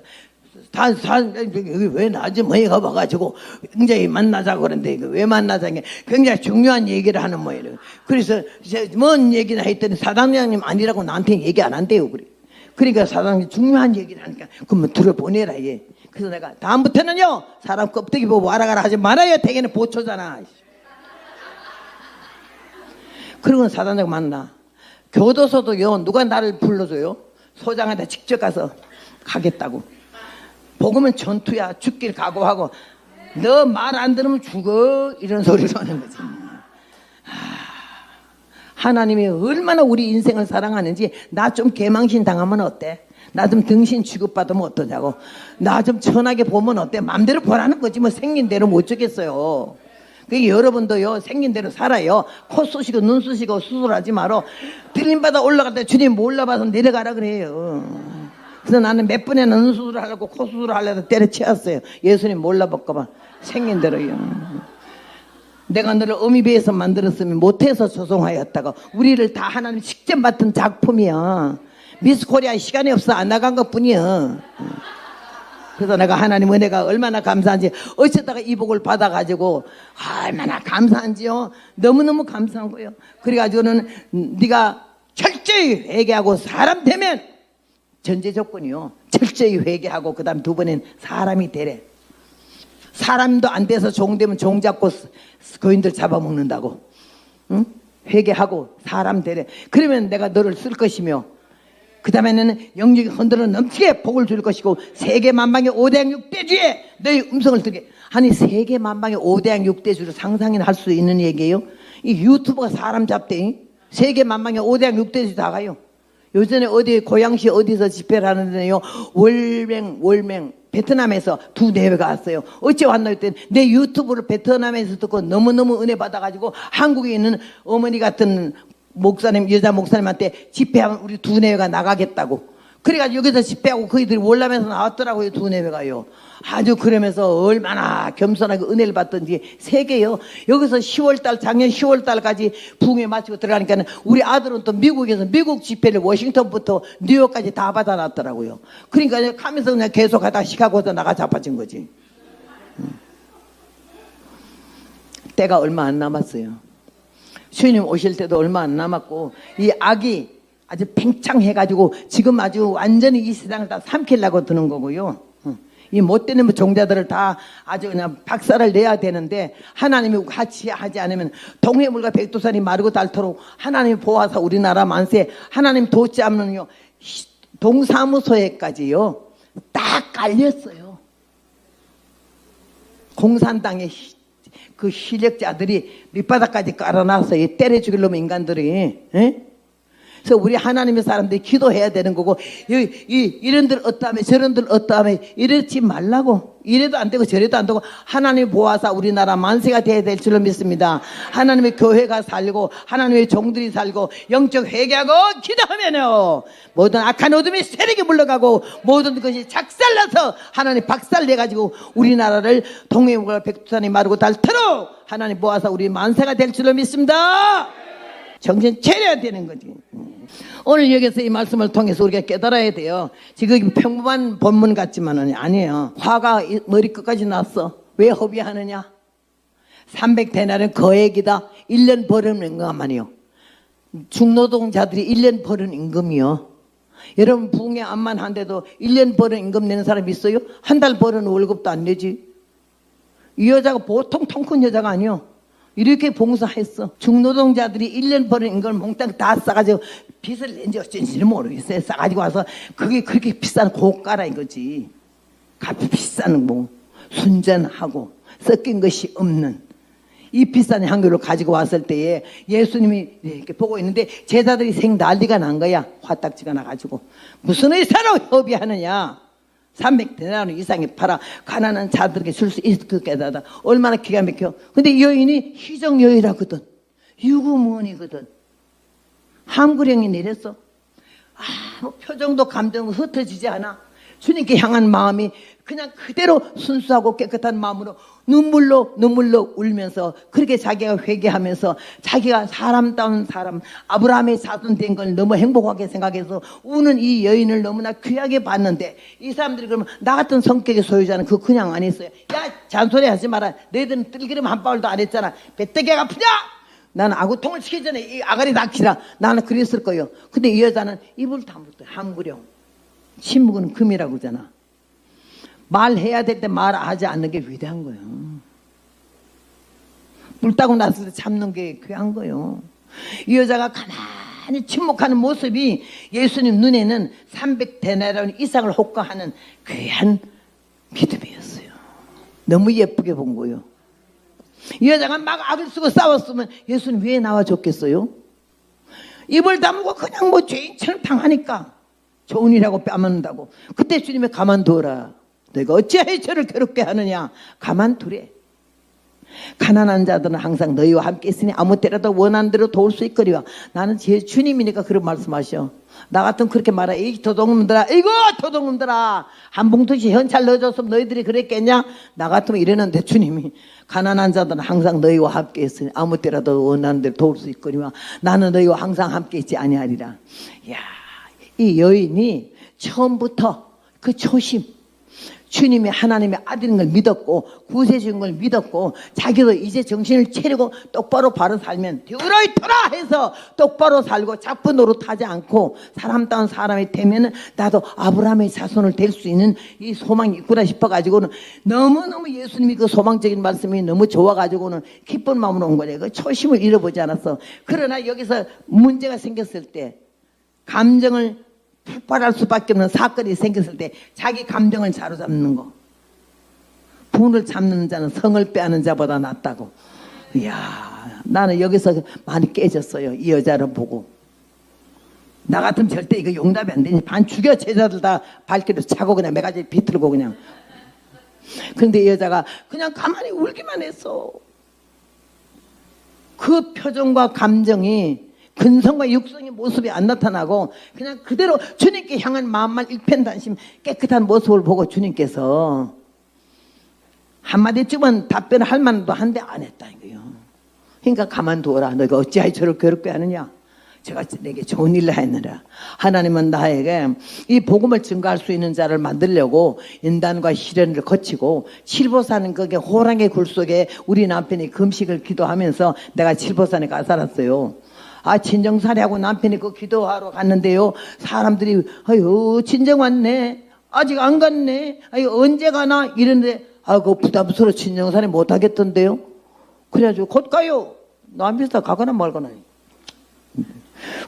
왜 나지 뭐에 가봐가지고 굉장히 만나자고 그러는데 왜 만나자는 게 굉장히 중요한 얘기를 하는 모양이에요. 그래서 뭔 얘기나 했더니 사단장님 아니라고 나한테 얘기 안 한대요. 그래. 그러니까 사장님 중요한 얘기를 하니까 그러면 들어보내라 얘. 그래서 내가 다음부터는요 사람 껍데기 보고 와라가라 하지 말아요. 대개는 보초잖아. 그러고 사단장 만나. 교도소도요 누가 나를 불러줘요? 소장한테 직접 가서 가겠다고. 복음은 전투야. 죽길 각오하고 너 말 안 들으면 죽어 이런 소리를 하는 거지. 하나님이 얼마나 우리 인생을 사랑하는지 나 좀 개망신 당하면 어때? 나 좀 등신 취급받으면 어떠냐고. 나 좀 천하게 보면 어때? 맘대로 보라는 거지 뭐 생긴 대로 못 죽겠어요. 그러니까 여러분도요 생긴 대로 살아요. 코 쑤시고 눈 쑤시고 수술하지 마라. 들림받아 올라갈 때 주님 몰라봐서 내려가라 그래요. 그래서 나는 몇 번에 눈 수술을 하려고 코 수술을 하려고 때려치웠어요. 예수님 몰라볼까봐 생긴 대로요. 내가 너를 어미 배에서 만들었으면 못해서 조성하였다가 우리를 다 하나님 직접 맡은 작품이야. 미스 코리아 시간이 없어 안 나간 것 뿐이야. 그래서 내가 하나님 은혜가 얼마나 감사한지 어쩌다가 이 복을 받아가지고 얼마나 감사한지요. 너무너무 감사한 거예요. 그래가지고는 네가 철저히 회개하고 사람 되면 전제 조건이요. 철저히 회개하고 그 다음 두 번엔 사람이 되래. 사람도 안 돼서 종 되면 종 잡고 거인들 잡아먹는다고. 응? 회개하고 사람 되래. 그러면 내가 너를 쓸 것이며 그 다음에는 영역이 흔들어 넘치게 복을 줄 것이고 세계 만방의 5대양 6대주에 너희 음성을 듣게. 아니 세계 만방의 5대양 6대주를 상상이나 할 수 있는 얘기예요. 이 유튜브가 사람 잡대. 세계 만방의 5대양 6대주 다 가요. 요전에 어디 고양시 어디서 집회를 하는데요 월맹 베트남에서 2-4회가 왔어요. 어째 왔나 했더니 내 유튜브를 베트남에서 듣고 너무너무 은혜 받아가지고 한국에 있는 어머니 같은 목사님 여자 목사님한테 집회하면 우리 2-4회가 나가겠다고. 그래가지고 여기서 집회하고 그이들이 월남에서 나왔더라고요. 2-4명가요. 아주 그러면서 얼마나 겸손하게 은혜를 받던지 세계요. 여기서 10월달 작년 10월달까지 부흥회 마치고 들어가니까 우리 아들은 또 미국에서 미국 집회를 워싱턴부터 뉴욕까지 다 받아놨더라고요. 그러니까 가면서 그냥 계속 하다가 시카고에서 나가 자빠진 거지. 때가 얼마 안 남았어요. 주님 오실 때도 얼마 안 남았고 이 악이 아주 팽창해가지고 지금 아주 완전히 이 세상을 다 삼키려고 드는 거고요. 이 못되는 종자들을 다 아주 그냥 박살을 내야 되는데 하나님이 같이 하지 않으면 동해물과 백두산이 마르고 닳도록 하나님이 보아서 우리나라 만세 하나님 돕지 않으면요 동사무소에까지요 딱 깔렸어요. 공산당의 그 실력자들이 밑바닥까지 깔아놨어요. 때려 죽일 놈의 인간들이. 그래서 우리 하나님의 사람들이 기도해야 되는 거고 이런들 어떠하며 저런들 어떠하며 이러지 말라고. 이래도 안 되고 저래도 안 되고 하나님이 보아서 우리나라 만세가 돼야 될 줄로 믿습니다. 하나님의 교회가 살고 하나님의 종들이 살고 영적 회개하고 기도하면요 모든 악한 어둠의 세력이 물러가고 모든 것이 작살나서 하나님 박살내가지고 우리나라를 동해물과 백두산이 마르고 닳도록 하나님 보아서 우리 만세가 될 줄로 믿습니다. 정신 차려야 되는 거지. 오늘 여기서 이 말씀을 통해서 우리가 깨달아야 돼요. 지금 평범한 본문 같지만은 아니에요. 화가 머리끝까지 났어. 왜 허비하느냐? 300데나리온 거액이다. 1년 버는 임금만이요. 중노동자들이 1년 버는 임금이요. 여러분 부흥회 암만 한데도 1년 버는 임금 내는 사람 있어요? 한 달 버는 월급도 안 내지. 이 여자가 보통 통 큰 여자가 아니요. 이렇게 봉사했어. 중노동자들이 1년 버는 임금을 몽땅 다 싸가지고 빚을 낸지 어쩐지는 모르겠어요. 싸가지고 와서 그게 그렇게 비싼 고가라 이거지. 값이 비싼 뭐 순전하고 섞인 것이 없는 이 비싼 향유를 가지고 왔을 때에 예수님이 이렇게 보고 있는데 제자들이 생 난리가 난 거야. 화딱지가 나가지고 무슨 의사로 협의하느냐. 300데나리온 이상에 팔아 가난한 자들에게 줄 수 있게 하다. 얼마나 기가 막혀. 근데 이 여인이 희정 여인이라거든. 유구무원이거든. 함구령이 내렸어. 아무 표정도 감정도 흩어지지 않아. 주님께 향한 마음이 그냥 그대로 순수하고 깨끗한 마음으로 눈물로 울면서 그렇게 자기가 회개하면서 자기가 사람다운 사람 아브라함의 자손 된 걸 너무 행복하게 생각해서 우는 이 여인을 너무나 귀하게 봤는데 이 사람들이 그러면 나 같은 성격의 소유자는 그거 그냥 안 했어요. 야 잔소리 하지 마라. 너희들은 뜰기름 한 방울도 안 했잖아. 배때기가 아프냐? 나는 아구통을 치기 전에 이 아가리 낚시라. 나는 그랬을 거예요. 근데 이 여자는 입을 다물었어요. 함구령. 침묵은 금이라고 하잖아. 말해야 될 때 말하지 않는 게 위대한 거예요. 불타고 났을 때 참는 게 귀한 거예요. 이 여자가 가만히 침묵하는 모습이 예수님 눈에는 300데나리온 이상을 호가하는 귀한 믿음이었어요. 너무 예쁘게 본 거예요. 이 여자가 막 악을 쓰고 싸웠으면 예수님 왜 나와줬겠어요? 입을 다물고 그냥 뭐 죄인처럼 당하니까 좋은 일하고 빼앗는다고. 그때 주님이 가만두어라. 내가 어찌하여 저를 괴롭게 하느냐. 가만두래. 가난한 자들은 항상 너희와 함께 있으니 아무 때라도 원하는 대로 도울 수 있거리와. 나는 제 주님이니까 그런 말씀하셔. 나 같으면 그렇게 말해. 이 도둑놈들아, 이거 도둑놈들아, 한 봉투씩 현찰 넣어줬으면 너희들이 그랬겠냐? 나 같으면 이러는데 주님이 가난한 자들은 항상 너희와 함께 있으니 아무 때라도 원하는 대로 도울 수 있거니와 나는 너희와 항상 함께 있지 아니하리라. 이야, 이 여인이 처음부터 그 초심, 주님이 하나님의 아들인 걸 믿었고 구세주인 걸 믿었고 자기도 이제 정신을 차리고 똑바로 바로 살면 되어라이터라 해서 똑바로 살고 자꾸 노릇하지 않고 사람다운 사람이 되면은 나도 아브라함의 자손을 될 수 있는 이 소망이 있구나 싶어가지고는 너무너무 예수님이 그 소망적인 말씀이 너무 좋아가지고는 기쁜 마음으로 온 거예요. 그 초심을 잃어보지 않았어. 그러나 여기서 문제가 생겼을 때 감정을 폭발할 수밖에 없는 사건이 생겼을 때 자기 감정을 사로잡는 거. 분을 잡는 자는 성을 빼앗는 자보다 낫다고. 이야, 나는 여기서 많이 깨졌어요. 이 여자를 보고. 나 같으면 절대 이거 용납이 안 되니 반 죽여. 제자들 다 발길을 차고 그냥 매가지 비틀고 그냥. 그런데 이 여자가 그냥 가만히 울기만 했어. 그 표정과 감정이 근성과 육성의 모습이 안 나타나고 그냥 그대로 주님께 향한 마음만 일편단심 깨끗한 모습을 보고 주님께서 한마디쯤은 답변할 만도 한데 안 했다 이거요. 그러니까 가만두어라. 너가 어찌하여 저를 괴롭게 하느냐. 제가 내게 좋은 일을 했느라. 하나님은 나에게 이 복음을 증거할 수 있는 자를 만들려고 인단과 시련을 거치고 칠보산 거기 호랑이 굴 속에 우리 남편이 금식을 기도하면서 내가 칠보산에 가 살았어요. 아, 친정살이하고 남편이 그 기도하러 갔는데요. 사람들이 아유 친정 왔네. 아직 안 갔네. 아유 언제 가나 이런데 아, 그 부담스러워 친정살이 못 하겠던데요. 그래가지고 곧 가요. 남편이 가거나 말거나.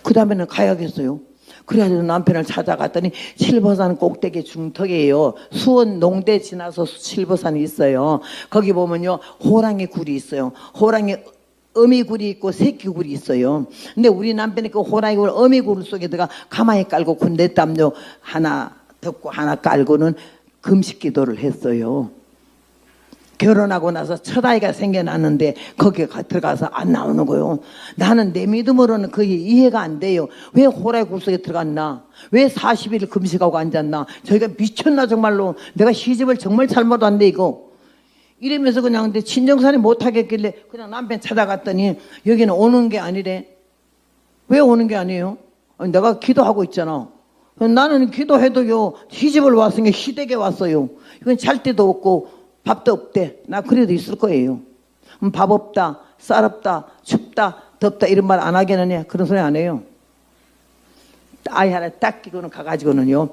그 다음에는 가야겠어요. 그래가지고 남편을 찾아갔더니 칠보산 꼭대기 중턱이에요. 수원 농대 지나서 칠보산이 있어요. 거기 보면요 호랑이 굴이 있어요. 호랑이 어미굴이 있고 새끼굴이 있어요. 근데 우리 남편이 그 호랑이굴 어미굴 속에다가 가만히 깔고 군대담요 하나 덮고 하나 깔고는 금식 기도를 했어요. 결혼하고 나서 첫 아이가 생겨났는데 거기에 들어가서 안 나오는 거예요. 나는 내 믿음으로는 그게 이해가 안 돼요. 왜 호랑이 굴 속에 들어갔나? 왜 40일 금식하고 앉았나? 저희가 미쳤나 정말로. 내가 시집을 정말 잘못 왔네 이거. 이러면서 그냥 근데 친정살이 못하겠길래 그냥 남편 찾아갔더니 여기는 오는 게 아니래. 왜 오는 게 아니에요? 아니, 내가 기도하고 있잖아. 나는 기도해도요 시집을 왔으니까 시댁에 왔어요. 이건 잘 데도 없고 밥도 없대. 나 그래도 있을 거예요. 밥 없다, 쌀 없다, 춥다, 덥다 이런 말 안 하겠느냐 그런 소리 안 해요. 아이 하나 딱 끼고는 가가지고는요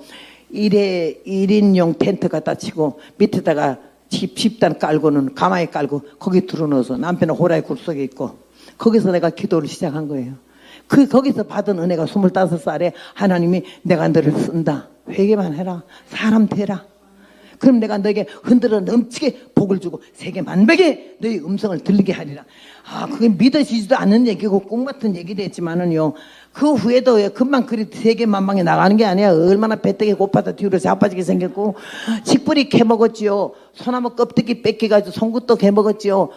1인용 텐트 갖다 치고 밑에다가 집단 깔고는 가마에 깔고 거기 들어넣어서 남편은 호랑이 굴 속에 있고 거기서 내가 기도를 시작한 거예요. 거기서 받은 은혜가 25살에 하나님이 내가 너를 쓴다. 회개만 해라. 사람 되라. 그럼 내가 너에게 흔들어 넘치게 복을 주고 세계 만백에 너의 음성을 들리게 하리라. 아, 그게 믿어지지도 않는 얘기고 꿈 같은 얘기도 했지만은요. 그 후에도 금방 그리 세계 만방에 나가는 게 아니야. 얼마나 배떡이 고파서 뒤로 자빠지게 생겼고 식뿌리 캐먹었지요. 소나무 껍데기 뺏겨가지고 송굿도 캐먹었지요.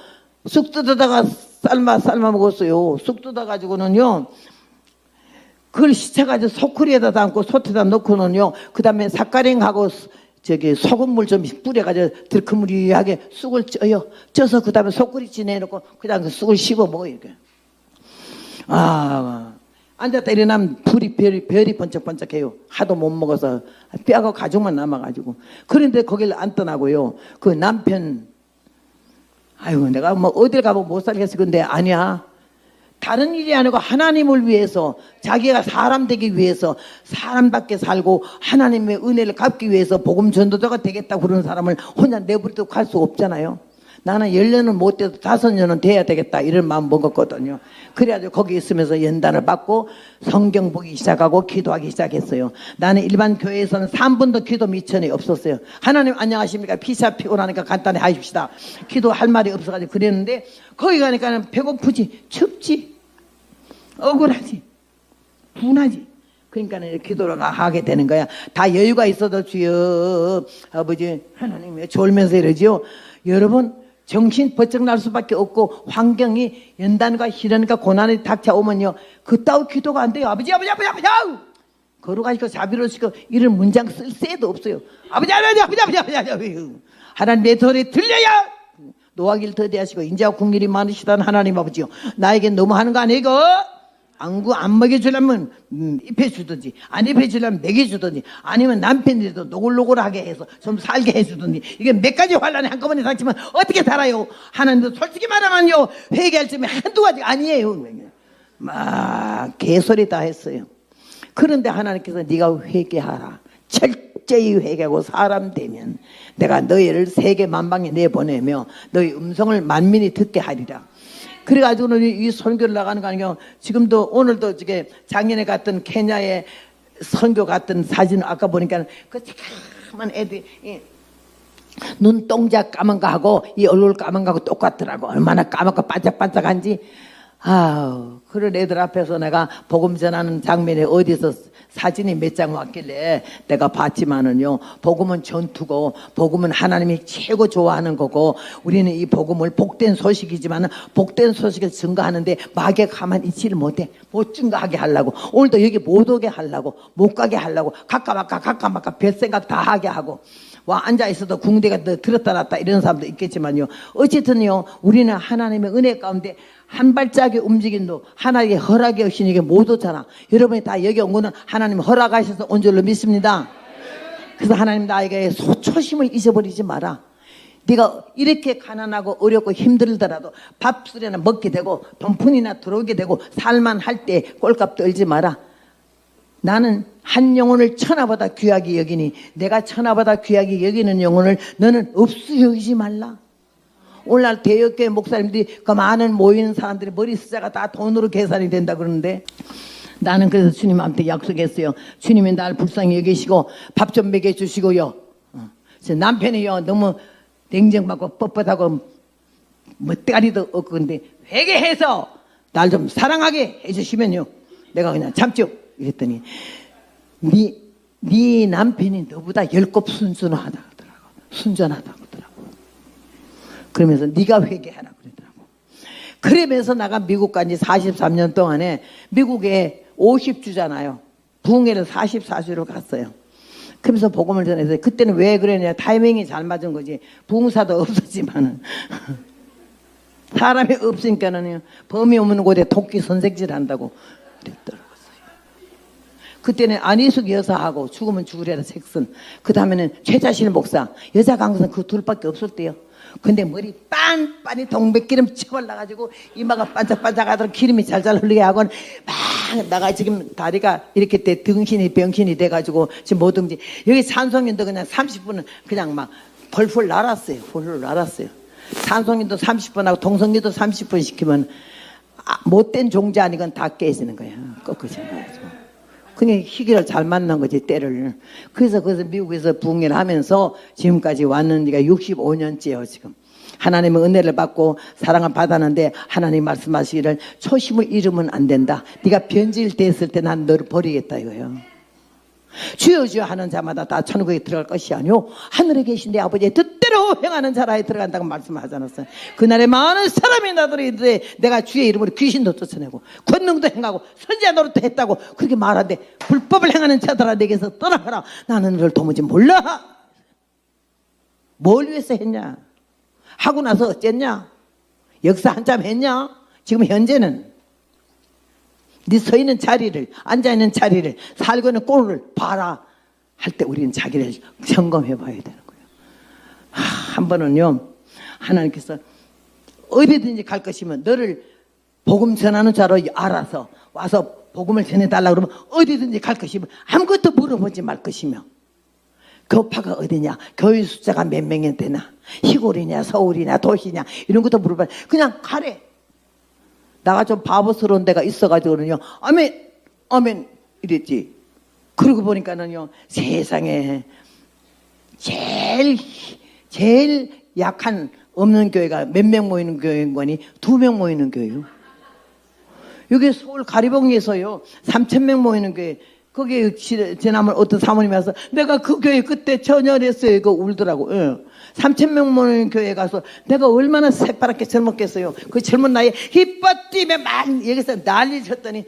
쑥 뜯어다가 삶아 먹었어요. 쑥 뜯어가지고는요. 그걸 시쳐가지고 소쿠리에다 담고 솥에다 넣고는요. 그 다음에 삭가링하고 저기 소금물 좀 뿌려가지고 들크무리하게 쑥을 쪄요. 쪄서 그 다음에 소쿠리찌 내놓고 그다음 그 쑥을 씹어 먹어요. 이렇게. 아, 앉았다 일어나면 별이 번쩍번쩍해요. 하도 못 먹어서 뼈가 가죽만 남아가지고. 그런데 거기를 안 떠나고요. 그 남편, 아이고 내가 뭐 어딜 가면 못 살겠어. 근데 아니야. 다른 일이 아니고 하나님을 위해서 자기가 사람 되기 위해서 사람답게 살고 하나님의 은혜를 갚기 위해서 복음 전도자가 되겠다고 그러는 사람을 혼자 내버려두고 갈 수 없잖아요. 나는 10년은 못 돼도 5년은 돼야 되겠다 이런 마음 먹었거든요. 그래가지고 거기 있으면서 연단을 받고 성경 보기 시작하고 기도하기 시작했어요. 나는 일반 교회에서는 3분도 기도 미천이 없었어요. 하나님 안녕하십니까? 피사 피곤하니까 간단히 하십시다. 기도할 말이 없어가지고 그랬는데 거기 가니까는 배고프지 춥지 억울하지 분하지. 그러니까 기도를 하게 되는 거야. 다 여유가 있어도 주여 아버지 하나님 졸면서 이러지요. 여러분 정신 번쩍 날 수밖에 없고 환경이 연단과 시련과 고난이 닥쳐오면요 그따위 기도가 안 돼요. 아버지 걸어가시고 자비로우시고 이런 문장 쓸 새도 없어요. 아버지 하나님 내 소리 들려야 노하기를 더디하시고 인자와 궁일이 많으시다는 하나님 아버지요 나에게 너무 하는 거 아니에요? 안구 안 먹여주려면 입혀주든지 안 입혀주려면 먹여주든지 아니면 남편이라도 노골노골하게 해서 좀 살게 해주든지 이게 몇 가지 환란이 한꺼번에 닥치면 어떻게 살아요? 하나님도 솔직히 말하면요 회개할 점이 한두 가지 아니에요. 막 개소리 다 했어요. 그런데 하나님께서 네가 회개하라. 철저히 회개하고 사람 되면 내가 너희를 세계 만방에 내보내며 너희 음성을 만민이 듣게 하리라. 그래가지고는 이 선교를 나가는 거 아니에요. 지금도 오늘도 저게 작년에 갔던 케냐에 선교 갔던 사진 아까 보니까 그 까만 애들 눈동자 까만 거 하고 이 얼굴 까만 거하고 똑같더라고. 얼마나 까맣고 반짝반짝한지. 아우, 그런 애들 앞에서 내가 복음 전하는 장면에 어디서 사진이 몇 장 왔길래 내가 봤지만은요, 복음은 전투고 복음은 하나님이 최고 좋아하는 거고, 우리는 이 복음을 복된 소식이지만은 복된 소식을 증거하는데 마귀가 가만히 있지를 못해. 못 증거하게 하려고, 오늘도 여기 못 오게 하려고, 못 가게 하려고 가까마까 별 생각 다 하게 하고, 와 앉아있어도 궁대가 들었다 놨다 이런 사람도 있겠지만요, 어쨌든요 우리는 하나님의 은혜 가운데 한 발짝의 움직임도 하나님의 허락이 없이 이게 못 오잖아. 여러분이 다 여기 온 거는 하나님 허락하셔서 온 줄로 믿습니다. 그래서 하나님 나에게 초심을 잊어버리지 마라. 네가 이렇게 가난하고 어렵고 힘들더라도 밥술이나 먹게 되고 돈푼이나 들어오게 되고 살만할 때 꼴값 떨지 마라. 나는 한 영혼을 천하보다 귀하게 여기니 내가 천하보다 귀하게 여기는 영혼을 너는 없이 여기지 말라. 오늘날 대역교회 목사님들이 그 많은 모이는 사람들이 머리 숫자가 다 돈으로 계산이 된다 그러는데, 나는 그래서 주님한테 약속했어요. 주님이 날 불쌍히 여기시고 밥 좀 먹여주시고요, 남편이요 너무 냉정받고 뻣뻣하고 멋대가리도 없고 근데 회개해서 날 좀 사랑하게 해주시면요 내가 그냥 참죠 이랬더니, 네 남편이 너보다 10곱 순전하다 그러더라고. 순전하다 그러더라고. 그러면서 네가 회개하라 그러더라고. 그러면서 내가 미국 간 지 43년 동안에 미국에 50주잖아요. 부흥회를 44주로 갔어요. 그러면서 복음을 전해서, 그때는 왜 그러냐, 타이밍이 잘 맞은 거지. 부흥사도 없었지만은 사람이 없으니까는 범이 없는 곳에 토끼 선생질 한다고 그랬더라고요. 그때는 안희숙 여사하고 죽으면 죽으리라 책선, 그 다음에는 최자실 목사, 여자 강사는 그 둘밖에 없을 때요. 근데 머리 빤빤히 동백기름 쳐발라가지고 이마가 반짝반짝하도록 기름이 잘잘 흐르게 하고 막 나가 지금 다리가 이렇게 돼 등신이 병신이 돼가지고 지금 뭐든지 여기 찬송인도 그냥 30분은 그냥 막 펄펄 날았어요. 펄펄 날았어요. 찬송인도 30분 하고 동성기도 30분 시키면 못된 종자 아니건 다 깨지는 거야. 꺾어지는 거야. 그냥 희귀를 잘 만난 거지, 때를. 그래서 미국에서 부흥회를 하면서 지금까지 왔는 지가 65년째요, 지금. 하나님의 은혜를 받고 사랑을 받았는데 하나님 말씀하시기를 초심을 잃으면 안 된다. 네가 변질됐을 때 난 너를 버리겠다 이거예요. 주여 주여 하는 자마다 다 천국에 들어갈 것이 아니오 하늘에 계신 내 아버지의 뜻대로 행하는 자라에 들어간다고 말씀하지 않았어요. 그날에 많은 사람이 나더러 이르되 내가 주의 이름으로 귀신도 쫓아내고 권능도 행하고 선지자 노릇도 했다고 그렇게 말하는데, 불법을 행하는 자들아 내게서 떠나가라. 나는 너를 도무지 몰라. 뭘 위해서 했냐? 하고 나서 어쨌냐? 역사 한참 했냐? 지금 현재는 네 서 있는 자리를, 앉아 있는 자리를, 살고 있는 꼴을 봐라 할 때 우리는 자기를 점검해 봐야 되는 거예요. 한 번은요, 하나님께서 어디든지 갈 것이면 너를 복음 전하는 자로 알아서 와서 복음을 전해달라고 그러면 어디든지 갈 것이면 아무것도 물어보지 말 것이며, 교파가 어디냐, 교회 숫자가 몇 명이 되나, 시골이냐 서울이냐 도시냐 이런 것도 물어봐. 그냥 가래. 나가 좀 바보스러운 데가 있어가지고는요, 아멘 이랬지. 그러고 보니까는요, 세상에 제일 약한 없는 교회가 몇 명 모이는 교회인 거니 2명 모이는 교회요. 여기 서울 가리봉에서요 3,000명 모이는 교회, 거기에 지난번 어떤 사모님이 와서 내가 그 교회 그때 전열했어요 이거 울더라고. 3,000명 모이는 교회에 가서 내가 얼마나 새파랗게 젊었겠어요. 그 젊은 나이에 힙밭 뛰며 막 여기서 난리 쳤더니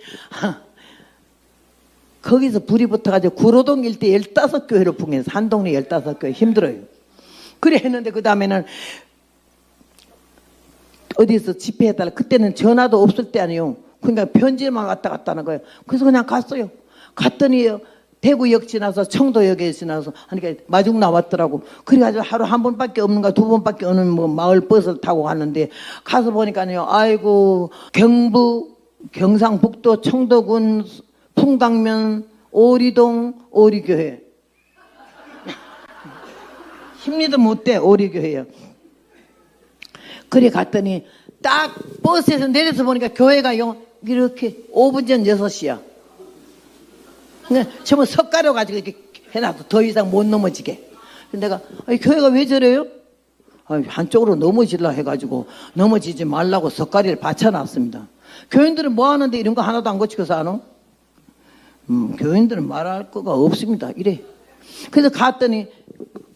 거기서 불이 붙어가지고 구로동 일대 15교회를 붕해서 한 동네 15교회 힘들어요. 그래 했는데 그 다음에는 어디서 집회해달라. 그때는 전화도 없을 때 아니에요. 그러니까 편지만 왔다 갔다 하는 거예요. 그래서 그냥 갔어요. 갔더니 대구역 지나서 청도역에 지나서 하니까 마중 나왔더라고. 그래가지고 하루 한 번밖에 없는가 2번밖에 없는 뭐 마을 버스를 타고 갔는데 가서 보니까요, 아이고 경부 경상북도 청도군 풍당면 오리동 오리교회 힘리도 못돼 오리교회요. 그래 갔더니 딱 버스에서 내려서 보니까 교회가요 이렇게 5분 전 6시야. 전부 석가려 가지고 이렇게 해놔도 더 이상 못 넘어지게. 내가 교회가 왜 저래요? 한쪽으로 넘어지려 해가지고 넘어지지 말라고 석가리를 받쳐놨습니다. 교인들은 뭐 하는데 이런 거 하나도 안 고치고 사노? 교인들은 말할 거가 없습니다. 이래. 그래서 갔더니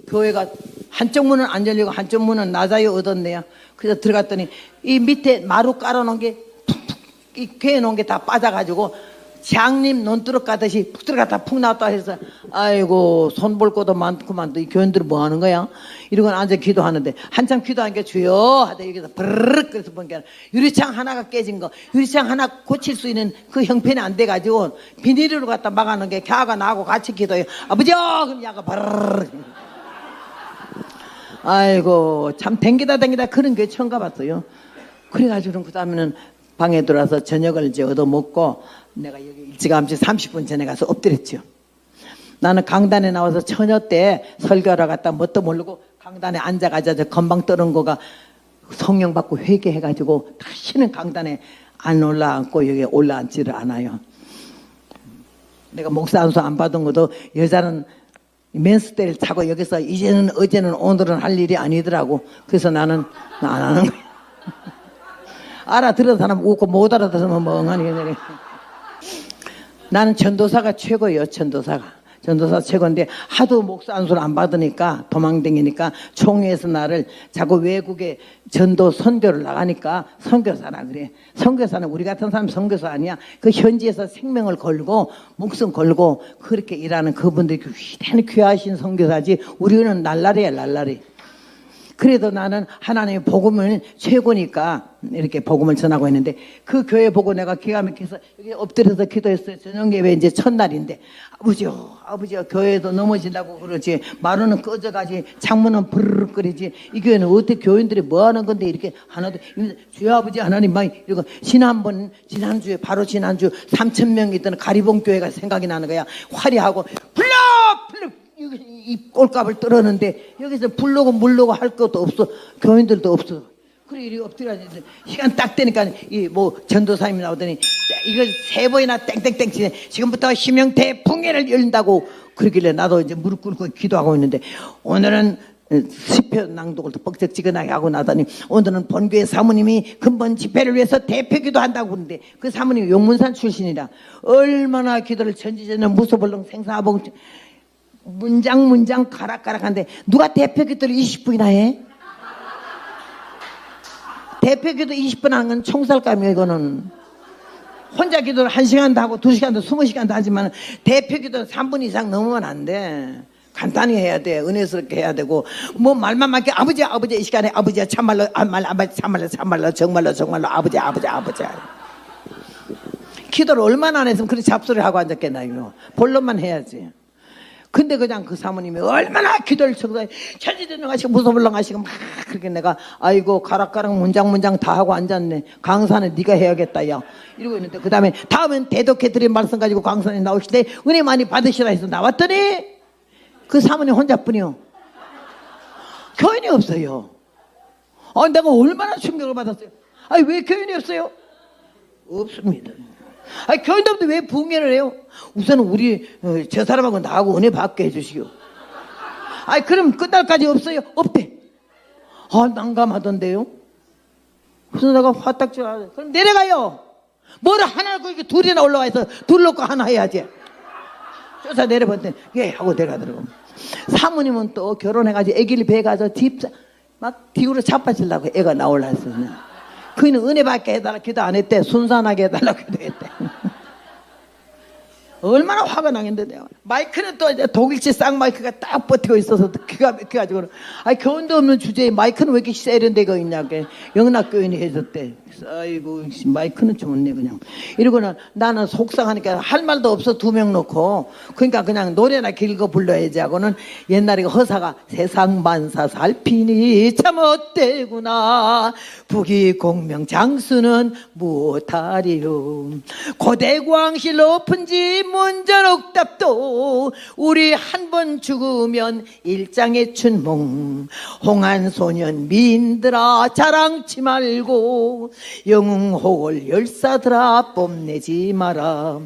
교회가 한쪽 문은 안 열리고 한쪽 문은 낮아요 얻었네요. 그래서 들어갔더니 이 밑에 마루 깔아놓은 게 푹푹 이 괴해 놓은 게 다 빠져가지고 장님 논두렁 가듯이 푹 들어갔다 푹 나왔다 해서 아이고 손 볼 것도 많구만. 이 교인들은 뭐 하는 거야? 이러고 앉아 기도하는데 한참 기도하니까 주여 하다 여기서 브르륵 그래서 보니까 유리창 하나가 깨진 거 유리창 하나 고칠 수 있는 그 형편이 안 돼가지고 비닐로 갖다 막아놓은 게 걔가 나하고 같이 기도해요. 아버지요 그럼 야가 브르륵 아이고 참 댕기다 그런 게 처음 가봤어요. 그래가지고 그 다음에는 방에 들어와서 저녁을 이제 얻어먹고 내가 여기 일찌감치 30분 전에 가서 엎드렸죠. 나는 강단에 나와서 처녀 때 설교하러 갔다 뭣도 모르고 강단에 앉아가지고 건방 떠는 거가 성령 받고 회개해가지고 다시는 강단에 안 올라앉고 여기 올라앉지를 않아요. 내가 목사 안수 안 받은 것도 여자는 맨스테를 차고 여기서 이제는 어제는 오늘은 할 일이 아니더라고. 그래서 나는 안 하는 거야. 알아들은 사람 웃고 못 알아들으면 멍하니 그래. 나는 전도사가 최고예요. 전도사 최고인데 하도 목사 안수를 안 받으니까 도망다니니까 총회에서 나를 자꾸 외국에 전도 선교를 나가니까 선교사라 그래. 선교사는 우리 같은 사람 선교사 아니야. 그 현지에서 생명을 걸고 목숨 걸고 그렇게 일하는 그분들이 대단히 귀하신 선교사지 우리는 날라리야 날라리. 그래도 나는 하나님의 복음은 최고니까 이렇게 복음을 전하고 있는데 그 교회 보고 내가 기가 막혀서 여기 엎드려서 기도했어요. 저녁예배 이제 첫날인데 아버지요 교회도 넘어진다고 그러지 마루는 꺼져가지 창문은 부르르 끓이지 이 교회는 어떻게 교인들이 뭐 하는 건데 이렇게 하나도 주여 아버지 하나님 막 이러고 지난주에 바로 지난주 3,000명 있던 가리봉 교회가 생각이 나는 거야. 화려하고 불러 이 꼴값을 떨었는데 여기서 불르고 물르고 할 것도 없어. 교인들도 없어. 그래 이리 엎드려야지. 시간 딱 되니까 이 뭐 전도사님이 나오더니 이거 3번이나 땡땡땡 치네. 지금부터 심영태 풍회를 열린다고 그러길래 나도 이제 무릎 꿇고 기도하고 있는데 오늘은 시편 낭독을 뻑적지근하게 하고 나더니 오늘은 본교회 사모님이 근본 집회를 위해서 대표 기도한다고 그러는데 그 사모님이 용문산 출신이라 얼마나 기도를 전지전능 무소불능 생사하복 문장 가락가락한데 누가 대표 기도를 20분이나 해? 대표 기도 20분 하는 건 총살감이에요. 이거는 혼자 기도를 1시간도 하고 2시간도 20시간도 하지만 대표 기도는 3분 이상 넘으면 안 돼. 간단히 해야 돼. 은혜스럽게 해야 되고 뭐 말만 많게 아버지 이 시간에 아버지야 참말로 정말로 아버지 기도를 얼마나 안 했으면 그렇게 잡소리 하고 앉았겠나 이거. 본론만 해야지. 근데 그냥 그 사모님이 얼마나 기도를 쳐서 천지전능하시고 무소불능하시고 막 그렇게 내가 아이고 가락가락 문장 다 하고 앉았네. 강사는 네가 해야겠다 야 이러고 있는데 그 다음엔 대독해 드린 말씀 가지고 강사님 나오실 때 은혜 많이 받으시라 해서 나왔더니 그 사모님 혼자뿐이요. 교인이 없어요. 내가 얼마나 충격을 받았어요. 왜 교인이 없어요? 없습니다. 교인도 없는데 왜 붕괴를 해요? 우선 우리 저 사람하고 나하고 은혜 받게 해주시오. 그럼 끝날까지 없어요? 없대. 난감하던데요. 그래서 내가 화딱 줄 그럼 내려가요. 뭐를 하나 그 둘이나 올라가 있어. 둘 놓고 하나 해야지. 쫓아 내려봤더니 예 하고 내려가더라고. 사모님은 또 결혼해가지고 애기를 배가서 막 뒤로 자빠지려고 애가 나올라 했어요. 그이는 은혜 받게 해달라 기도 안 했대. 순산하게 해달라 기도했대. 얼마나 화가 나겠는데 내가. 마이크는 또 이제 독일식 쌍마이크가 딱 버티고 있어서 기가 막혀가지고 교훈도 없는 주제에 마이크는 왜 이렇게 세련되고 있냐고 영락교인이 해줬대. 그래서 아이고 마이크는 좋네 그냥. 이러고는 나는 속상하니까 할 말도 없어 2명 놓고 그러니까 그냥 노래나 길고 불러야지 하고는 옛날에 허사가 세상 만사 살피니 참 어때구나 부귀공명 장수는 무엇하리요 고대광실 높은지 문전옥답도 우리 한 번 죽으면 일장의 춘몽. 홍한소년 미인들아 자랑치 말고 영웅호걸 열사들아 뽐내지 마라.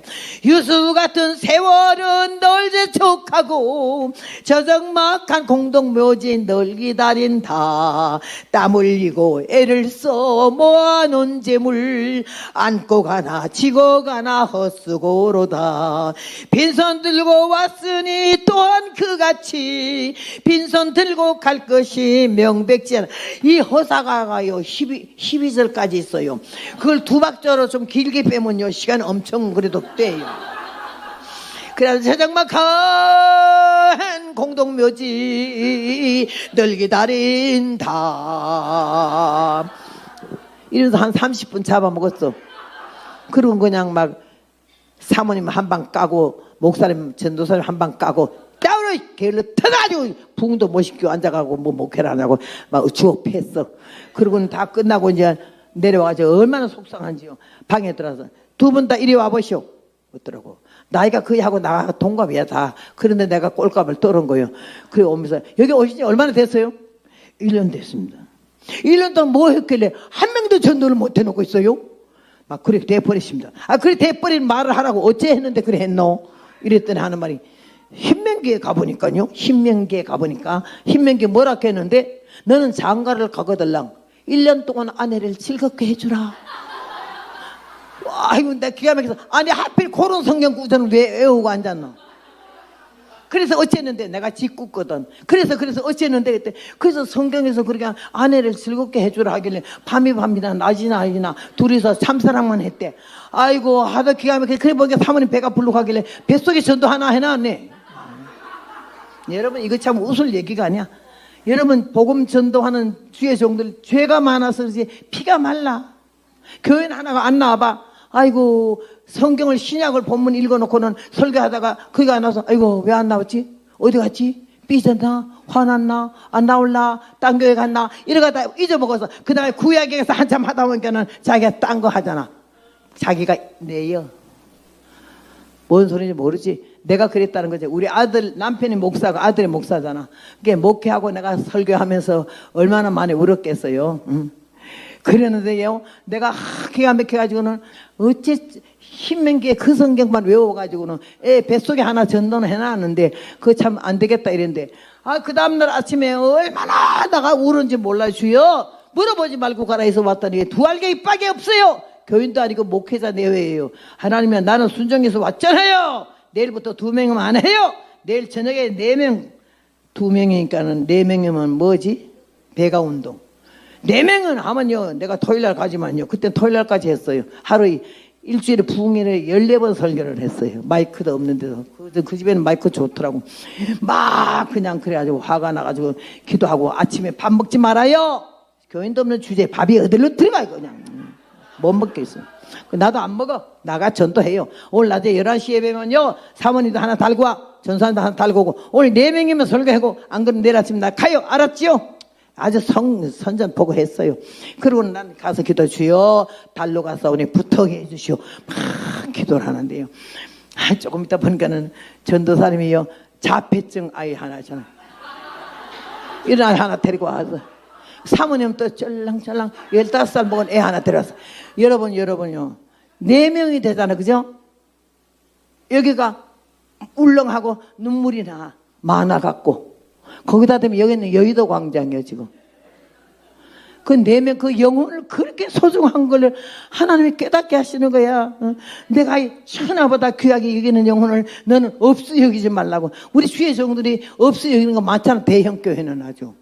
유수 같은 세월은 널 재촉하고 저적막한 공동묘지 널 기다린다. 땀 흘리고 애를 써 모아놓은 재물 안고 가나 지고 가나 헛수고로다. 빈손 들고 왔으니 또한 그같이 빈손 들고 갈 것이 명백지않아. 이 허사가가요 12절까지 있어요. 그걸 두 박자로 좀 길게 빼면요 시간 엄청 그래도 돼요. 그래서 저적막한 공동묘지 널 기다린다. 이래서 한 30분 잡아먹었어. 그리고 그냥 막 사모님 한 방 까고 목사님 전도사님 한 방 까고 따로 게을러 터가지고 붕도 못 시키고 앉아가고 뭐 목회를 하냐고 막 주업했어. 그러고는 다 끝나고 이제 내려와가지고 얼마나 속상한지요. 방에 들어와서 두 분 다 이리 와보시오. 어더라고. 나이가 거의 하고 나 동갑이야 다. 그런데 내가 꼴값을 떨은 거예요. 그래 오면서 여기 오신 지 얼마나 됐어요? 1년 됐습니다. 1년 동안 뭐 했길래 한 명도 전도를 못 해놓고 있어요? 막 그래 돼버리십니다. 아 그래 돼버린 말을 하라고 어째 했는데 그래 했노? 이랬더니 하는 말이 신명기에 가보니까요. 신명기에 가보니까 신명기에 뭐라 했는데 너는 장가를 가거들랑 1년 동안 아내를 즐겁게 해주라. 아이고 내가 기가 막혀서 아니 하필 그런 성경 구절을 왜 외우고 앉았노? 그래서 어쨌는데 내가 짓궂거든. 그래서 어쨌는데 그때 그래서 성경에서 그렇게 아내를 즐겁게 해주라 하길래 밤이 밤이나 낮이나 둘이서 참사랑만 했대. 아이고 하다 기가 막히게 그래 보니까 사모님 배가 불룩하길래 뱃속에 전도 하나 해놨네. 여러분 이거 참 웃을 얘기가 아니야. 여러분 복음 전도하는 주의 종들 죄가 많아서 그렇지 피가 말라. 교인 하나가 안 나와봐. 아이고 성경을 신약을 본문 읽어놓고는 설교하다가 거기가 안 나와서 아이고 왜 안 나왔지? 어디 갔지? 삐졌나? 화났나? 안 나올라? 딴 교회 갔나? 이러다가 잊어먹어서 그 다음에 구약에 가서 한참 하다 보니까는 자기가 딴 거 하잖아. 자기가 내요. 뭔 소리인지 모르지. 내가 그랬다는 거지. 우리 아들 남편이 목사고 아들이 목사잖아. 그게 목회하고 내가 설교하면서 얼마나 많이 울었겠어요. 그랬는데요 내가 기가 막혀가지고는 어째 신명기에 그 성경만 외워가지고는 애 뱃속에 하나 전도는 해놨는데 그거 참 안 되겠다 이랬는데 아 그 다음날 아침에 얼마나 나가 울은지 몰라 주여 물어보지 말고 가라 해서 왔더니 두 알개 이빨이 없어요. 교인도 아니고 목회자 내외예요. 하나님이 나는 순종해서 왔잖아요. 내일부터 2명이면 안 해요. 내일 저녁에 4명 2명이니까는 4명이면 뭐지? 배가 운동 4명은 하면요 내가 토요일날 가지만요 그때 토요일날까지 했어요. 하루에 일주일에 부흥일에 14번 설교를 했어요. 마이크도 없는 데서 그 집에는 마이크 좋더라고. 막 그냥 그래가지고 화가 나가지고 기도하고 아침에 밥 먹지 말아요. 교인도 없는 주제에 밥이 어디로 들어가 그냥 못 먹겠어. 나도 안 먹어. 나가 전도해요. 오늘 낮에 11시 예배면요 사모님도 하나 달고 와 전사님도 하나 달고 오고 오늘 4명이면 설교하고 안 그러면 내일 아침 나 가요. 알았지요? 아주 선전 보고 했어요. 그리고 난 가서 기도 주여 달로 가서 오늘 부탁해 주시오. 막 기도를 하는데요. 조금 있다 보니까는 전도사님이요 자폐증 아이 하나잖아. 이런 아이 하나 데리고 와서 사모님 또 쩔랑쩔랑 15살 먹은 애 하나 데려왔어. 여러분요 4명이 되잖아 그죠? 여기가 울렁하고 눈물이 나 만화 같고 거기다 대면 여기는 여의도 광장이에요 지금. 그 4명 그 영혼을 그렇게 소중한 걸 하나님이 깨닫게 하시는 거야. 내가 천하보다 귀하게 여기는 영혼을 너는 없이 여기지 말라고. 우리 주의 종들이 없이 여기는 거 많잖아. 대형 교회는 아주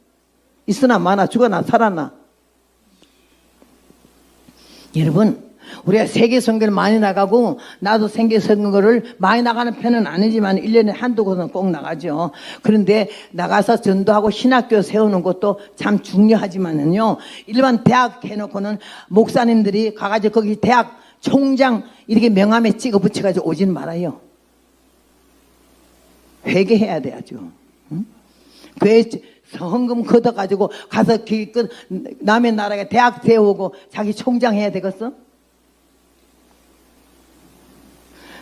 있으나 마나 죽어나 살아나. 여러분 우리가 세계 선교를 많이 나가고 나도 세계 선교를 많이 나가는 편은 아니지만 1년에 한두 곳은 꼭 나가죠. 그런데 나가서 전도하고 신학교 세우는 것도 참 중요하지만은요 일반 대학 해놓고는 목사님들이 가가지고 거기 대학 총장 이렇게 명함에 찍어 붙여가지고 오진 말아요. 회개해야 돼야죠. 응? 왜 헌금 걷어가지고 가서 남의 나라에 대학 세우고 자기 총장 해야 되겠어?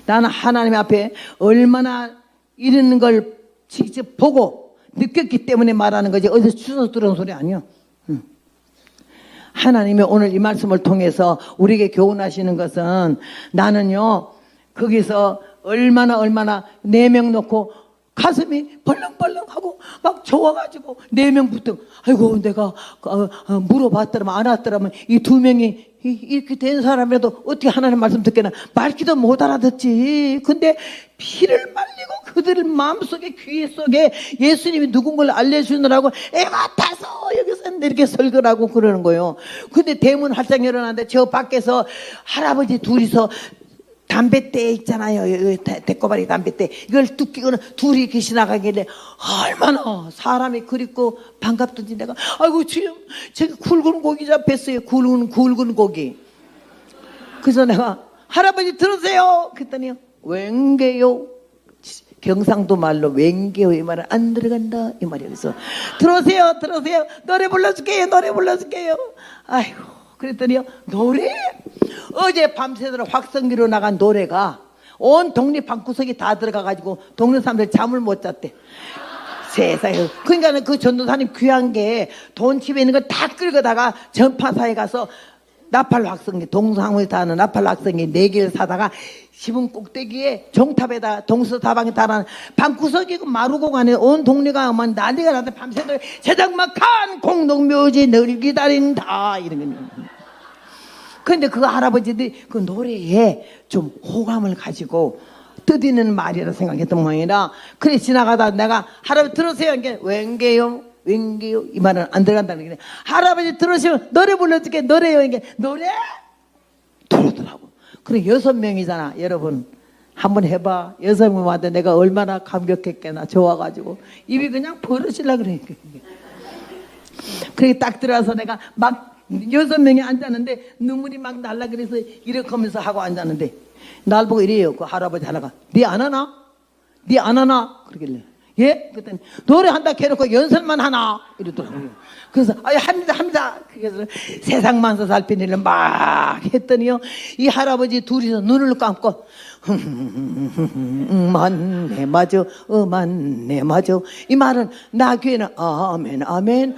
나는 하나님 앞에 얼마나 이러는 걸 직접 보고 느꼈기 때문에 말하는 거지 어디서 주워 들은 소리 아니야. 하나님이 오늘 이 말씀을 통해서 우리에게 교훈하시는 것은 나는요 거기서 얼마나 4명 놓고 가슴이 벌렁벌렁하고 막 좋아가지고 4명부터 아이고 내가 물어봤더라면 안 왔더라면 이 2명이 이렇게 된 사람이라도 어떻게 하나님 말씀 듣겠나 말기도 못 알아듣지. 근데 피를 말리고 그들 마음속에 귀 속에 예수님이 누군 걸 알려주느라고 애가 타서 여기서 이렇게 설교를 하고 그러는 거예요. 근데 대문 활짝 열어놨는데 저 밖에서 할아버지 둘이서 담뱃대 있잖아요. 대꼬바리 담뱃대. 이걸 뚝 끼고는 둘이 이렇게 지나가길래 얼마나 사람이 그립고 반갑던지 내가 아이고 주님 저기 굵은 고기 잡혔어요. 굵은 고기. 그래서 내가 할아버지 들으세요. 그랬더니 웬게요. 경상도 말로 웬게요 이 말은 안 들어간다 이 말이에요. 그래서 들으세요 노래 불러줄게요. 아이고 그랬더니요 노래 어제 밤새도록 확성기로 나간 노래가 온 동네 방구석이 다 들어가가지고 동네 사람들 잠을 못 잤대. 세상에. 그러니까 그 전도사님 귀한 게 돈 집에 있는 거 다 끌고다가 전파사에 가서 나팔 확성기 동상에서 하는 나팔 확성기 4개를 사다가 지붕 꼭대기에 종탑에다 동서다방에 달아는 방구석이 마루공간에 온 동네가 막 난리가 나는데 밤새도록 제작막한 공동묘지 늘 기다린다 이런 거예요. 그런데 그 할아버지들이 그 노래에 좀 호감을 가지고 뜻있는 말이라 생각했던 모양이라 그래 지나가다 내가 할아버지 들으세요 이게 웬게요 이 말은 안 들어간다는 게 할아버지 들으시면 노래 불러줄게 노래요 이게 노래 들었더라고. 그래 6명이잖아 여러분 한번 해봐. 6명 왔는데 내가 얼마나 감격했겠나 좋아가지고 입이 그냥 벌어지려 그래. 그래 딱 들어와서 내가 막 6명이 앉았는데 눈물이 막 날라 그래서 이렇게 하면서 하고 앉았는데 날 보고 이래요. 그 할아버지 하나가 네 안 하나? 그러길래 예? 그랬더니 노래한다 해놓고 연설만 하나? 이러더라고요. 그래서 합니다. 그래서 세상만사 살피는 막 했더니요 이 할아버지 둘이서 눈을 감고 맞네 맞아 맞네 맞아 이 말은 나 귀에는 아멘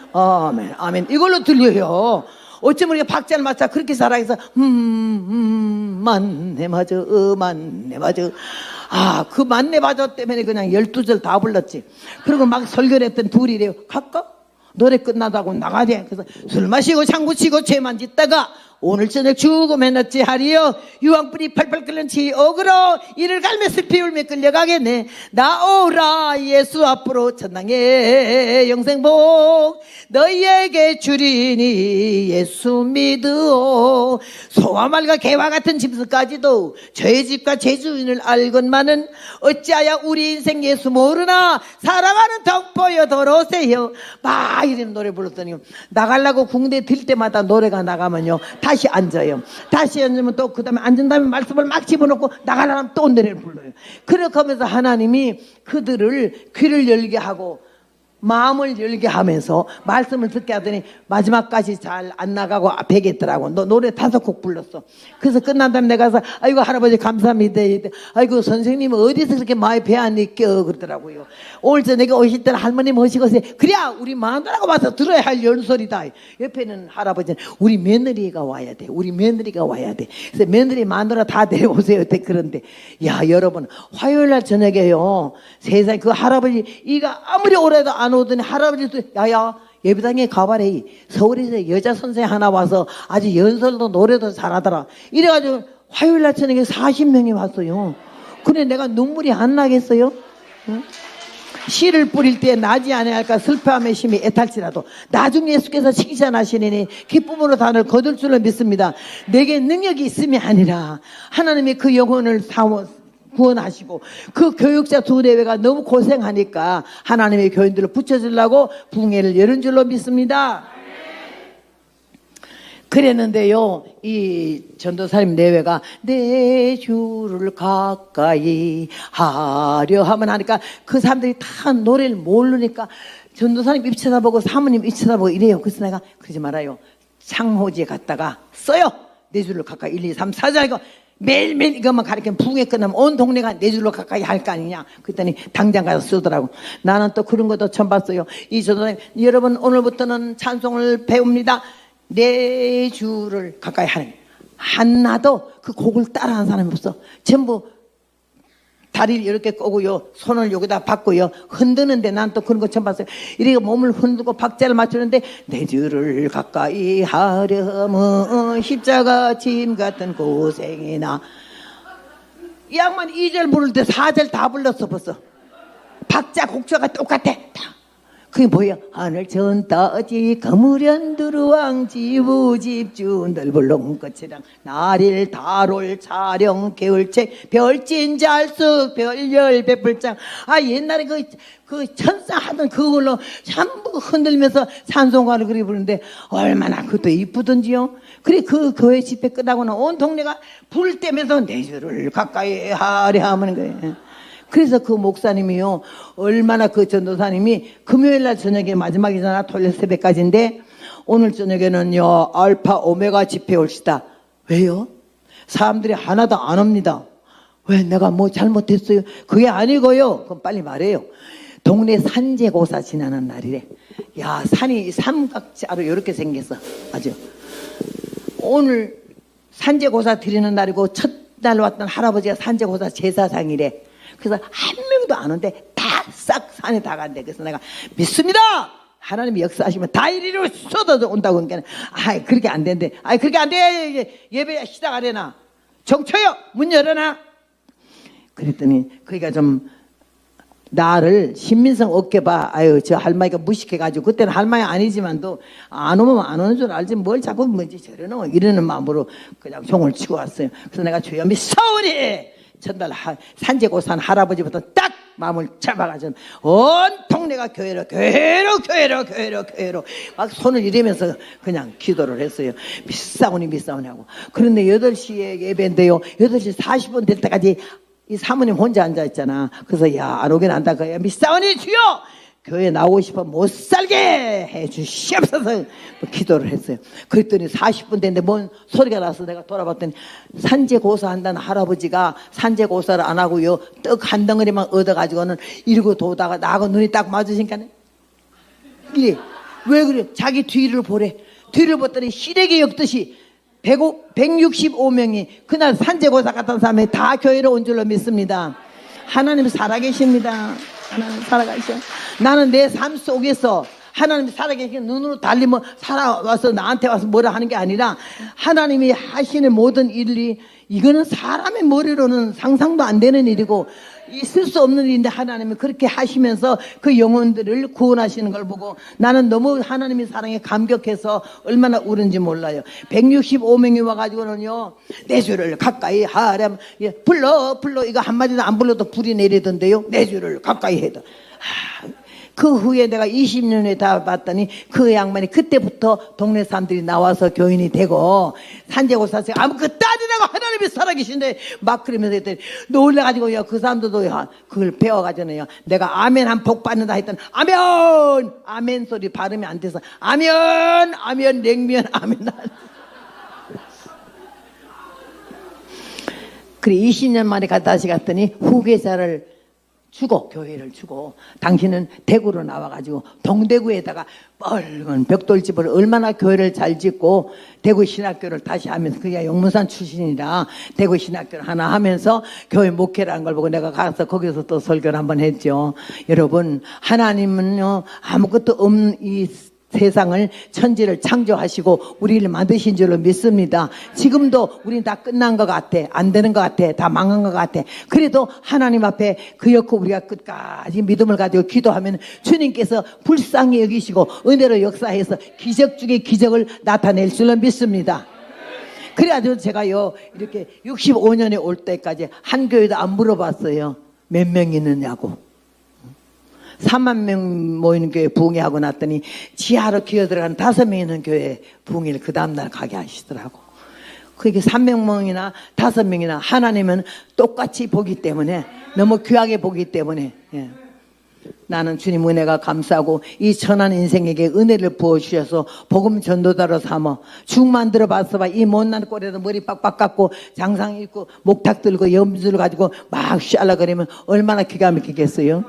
이걸로 들려요. 어쩌면 우리가 박자를 맞춰 그렇게 살아서 맞네 맞아 그 맞네 맞아 때문에 그냥 12절 다 불렀지. 그리고 막 설교를 했던 둘이래요. 갈까? 노래 끝나다고 나가야. 그래서 술 마시고 장구 치고 죄만 짓다가 오늘 저녁 죽음에 넣지 하리여 유황불이 팔팔 끓는 지옥으로 이를 갈며 슬피 울며 끌려가겠네. 나오라 예수 앞으로 천당의 영생복 너희에게 주리니 예수 믿으오. 소와 말과 개와 같은 짐승까지도 저의 집과 제 주인을 알건만은 어찌하여 우리 인생 예수 모르나 사랑하는 덕보여 돌아오세요. 막 이런 노래 불렀더니 나가려고 궁대 들 때마다 노래가 나가면요 다시 앉아요. 다시 앉으면 또 그 다음에 앉은 다음에 말씀을 막 집어넣고 나가려면 또 노래를 불러요. 그렇게 하면서 하나님이 그들을 귀를 열게 하고 마음을 열게 하면서 말씀을 듣게 하더니 마지막까지 잘 안 나가고 배겠더라고. 너 노래 5곡 불렀어. 그래서 끝난 다음에 내가 가서 아이고 할아버지 감사합니다. 아이고 선생님은 어디서 그렇게 많이 배 안 느껴 그러더라고요. 오늘 저녁에 오실 때는 할머니 모시고 오세요. 그래야 우리 마누라가 와서 들어야 할 연설이다. 옆에는 할아버지는 우리 며느리가 와야 돼. 그래서 며느리 마누라 다 데려오세요. 그런데 야 여러분 화요일날 저녁에요 세상에 그 할아버지 이가 아무리 오래도 안 오더니 할아버지도 야야 예배당에 가봐래. 서울에서 여자 선생 하나 와서 아주 연설도 노래도 잘하더라. 이래가지고 화요일날 저녁에 40명이 왔어요. 근데 내가 눈물이 안 나겠어요? 응? 씨를 뿌릴 때 나지 아니할까 슬퍼함의 심이 애탈지라도 나중에 예수께서 칭찬하시니 기쁨으로 단을 거둘 줄로 믿습니다. 내게 능력이 있음이 아니라 하나님이 그 영혼을 구원하시고 그 교육자 2-4회가 너무 고생하니까 하나님의 교인들을 붙여주려고 붕해를 열은 줄로 믿습니다. 그랬는데요 이 전도사님 4회가 내 주를 가까이 하려 하면 하니까 그 사람들이 다 노래를 모르니까 전도사님 입 쳐다보고 사모님 입 쳐다보고 이래요. 그래서 내가 그러지 말아요. 창호지에 갔다가 써요. 내 주를 가까이 1, 2, 3, 4절 이거 매일매일 이것만 가르치면 부흥회 끝나면 온 동네가 네 줄로 가까이 할 거 아니냐. 그랬더니 당장 가서 쓰더라고. 나는 또 그런 것도 처음 봤어요. 이 전도사님, 여러분 오늘부터는 찬송을 배웁니다. 네 줄을 가까이 하는. 하나도 그 곡을 따라하는 사람이 없어. 전부 다리를 이렇게 꼬고요, 손을 여기다 받고요, 흔드는데 난 또 그런 거 처음 봤어요. 이렇게 몸을 흔들고 박자를 맞추는데 내 줄을 가까이 하려면 십자가 짐 같은 고생이나. 이 양반 2절 부를 때 4절 다 불렀어 벌써. 박자 곡자가 똑같아. 그게 뭐야? 하늘 전 따지 거무련 두루왕 지부집주 넓을롱 끝이랑 날일 달올 차령 개울책 별진 잘석 별열 베풀장. 아 옛날에 그 천사 하던 그걸로 전부 흔들면서 찬송가를 그리 부르는데 얼마나 그것도 이쁘던지요. 그래 그 교회 집회 끝나고는 온 동네가 불 때면서 내 줄을 가까이 하려 하는 거예요. 그래서 그 목사님이요, 얼마나 그 전도사님이 금요일날 저녁에 마지막이잖아. 토요일 새벽까지인데 오늘 저녁에는요 알파 오메가 집회 올시다. 왜요? 사람들이 하나도 안 옵니다. 왜? 내가 뭐 잘못했어요? 그게 아니고요. 그럼 빨리 말해요. 동네 산재고사 지나는 날이래. 야, 산이 삼각자로 이렇게 생겼어. 아주. 오늘 산재고사 드리는 날이고 첫날 왔던 할아버지가 산재고사 제사상이래. 그래서 한 명도 안 오는데 다 싹 산에 다 간대. 그래서 내가 믿습니다. 하나님이 역사하시면 다 이리로 쏟아져 온다고. 그러니까 아이 그렇게 안 된대. 아이 그렇게 안 돼. 예배 시작하려나. 정초요. 문 열어놔. 그랬더니 그러니까 좀 나를 신민성 어깨 봐. 아유 저 할머니가 무식해가지고 그때는 할머니 아니지만도 안 오면 안 오는 줄 알지 뭘 자꾸 뭔지 저러노 이러는 마음으로 그냥 종을 치고 왔어요. 그래서 내가 주여 믿사오니 전날 산재고산 할아버지부터 딱 마음을 잡아가지고 온 동네가 교회로 막 손을 이러면서 그냥 기도를 했어요. 믿사오니 하고. 그런데 8시에 예배인데요 8시 40분 될 때까지 이 사모님 혼자 앉아있잖아. 그래서 야 안 오긴 안다 그야. 믿사오니 주여 교회 나오고 싶어 못 살게 해주시옵소서 기도를 했어요. 그랬더니 40분 됐는데 뭔 소리가 나서 내가 돌아봤더니 산재고사 한다는 할아버지가 산재고사를 안 하고요 떡 한 덩어리만 얻어가지고는 이러고 도다가 나하고 눈이 딱 맞으니까 이래. 왜 그래? 자기 뒤를 보래. 뒤를 봤더니 시래기 엮듯이 165명이 그날 산재고사 같은 사람이 다 교회로 온 줄로 믿습니다. 하나님 살아계십니다. 하나님 살아가셔. 나는 내 삶 속에서 하나님이 살아계신 눈으로 달리면 살아와서 나한테 와서 뭐라 하는 게 아니라 하나님이 하시는 모든 일이 이거는 사람의 머리로는 상상도 안 되는 일이고 있을 수 없는 일인데 하나님이 그렇게 하시면서 그 영혼들을 구원하시는 걸 보고 나는 너무 하나님의 사랑에 감격해서 얼마나 울은지 몰라요. 165명이 와가지고는요 내 주를 가까이 하렴. 예, 불러 이거 한마디도 안 불러도 불이 내리던데요. 내 주를 가까이 해도. 그 후에 내가 20년에 다 봤더니 그 양반이 그때부터 동네 사람들이 나와서 교인이 되고 산재고사서 아무것도 아니라고 하나님이 살아계신데 막 그러면서 했더니 놀라가지고요 그 사람들도 그걸 배워가지고요 내가 아멘 한 복 받는다 했더니 아멘 소리 발음이 안 돼서 아멘 냉면 아멘. 그래 20년 만에 다시 갔더니 후계자를 주고 교회를 주고 당신은 대구로 나와가지고 동대구에다가 뻘건 벽돌집을 얼마나 교회를 잘 짓고 대구 신학교를 다시 하면서 그게 용문산 출신이라 대구 신학교를 하나 하면서 교회 목회라는 걸 보고 내가 가서 거기서 또 설교를 한번 했죠. 여러분 하나님은요 아무것도 없는 이 세상을 천지를 창조하시고 우리를 만드신 줄로 믿습니다. 지금도 우리는 다 끝난 것 같아. 안 되는 것 같아. 다 망한 것 같아. 그래도 하나님 앞에 그였고 우리가 끝까지 믿음을 가지고 기도하면 주님께서 불쌍히 여기시고 은혜로 역사해서 기적 중에 기적을 나타낼 줄로 믿습니다. 그래가지고 제가요 이렇게 65년에 올 때까지 한 교회도 안 물어봤어요. 몇 명 있느냐고. 3만 명 모이는 교회 부흥회하고 났더니 지하로 기어들어가는 5명 있는 교회 부흥회를 그 다음날 가게 하시더라고. 그게 300명이나 5명이나 하나님은 똑같이 보기 때문에 너무 귀하게 보기 때문에 나는 주님 은혜가 감사하고 이 천한 인생에게 은혜를 부어주셔서 복음 전도자로 삼어 죽 만들어 봤어봐. 이 못난 꼴에도 머리 빡빡 깎고 장상 입고 목탁 들고 염주를 가지고 막 샬라거리면 얼마나 기가 막히겠어요.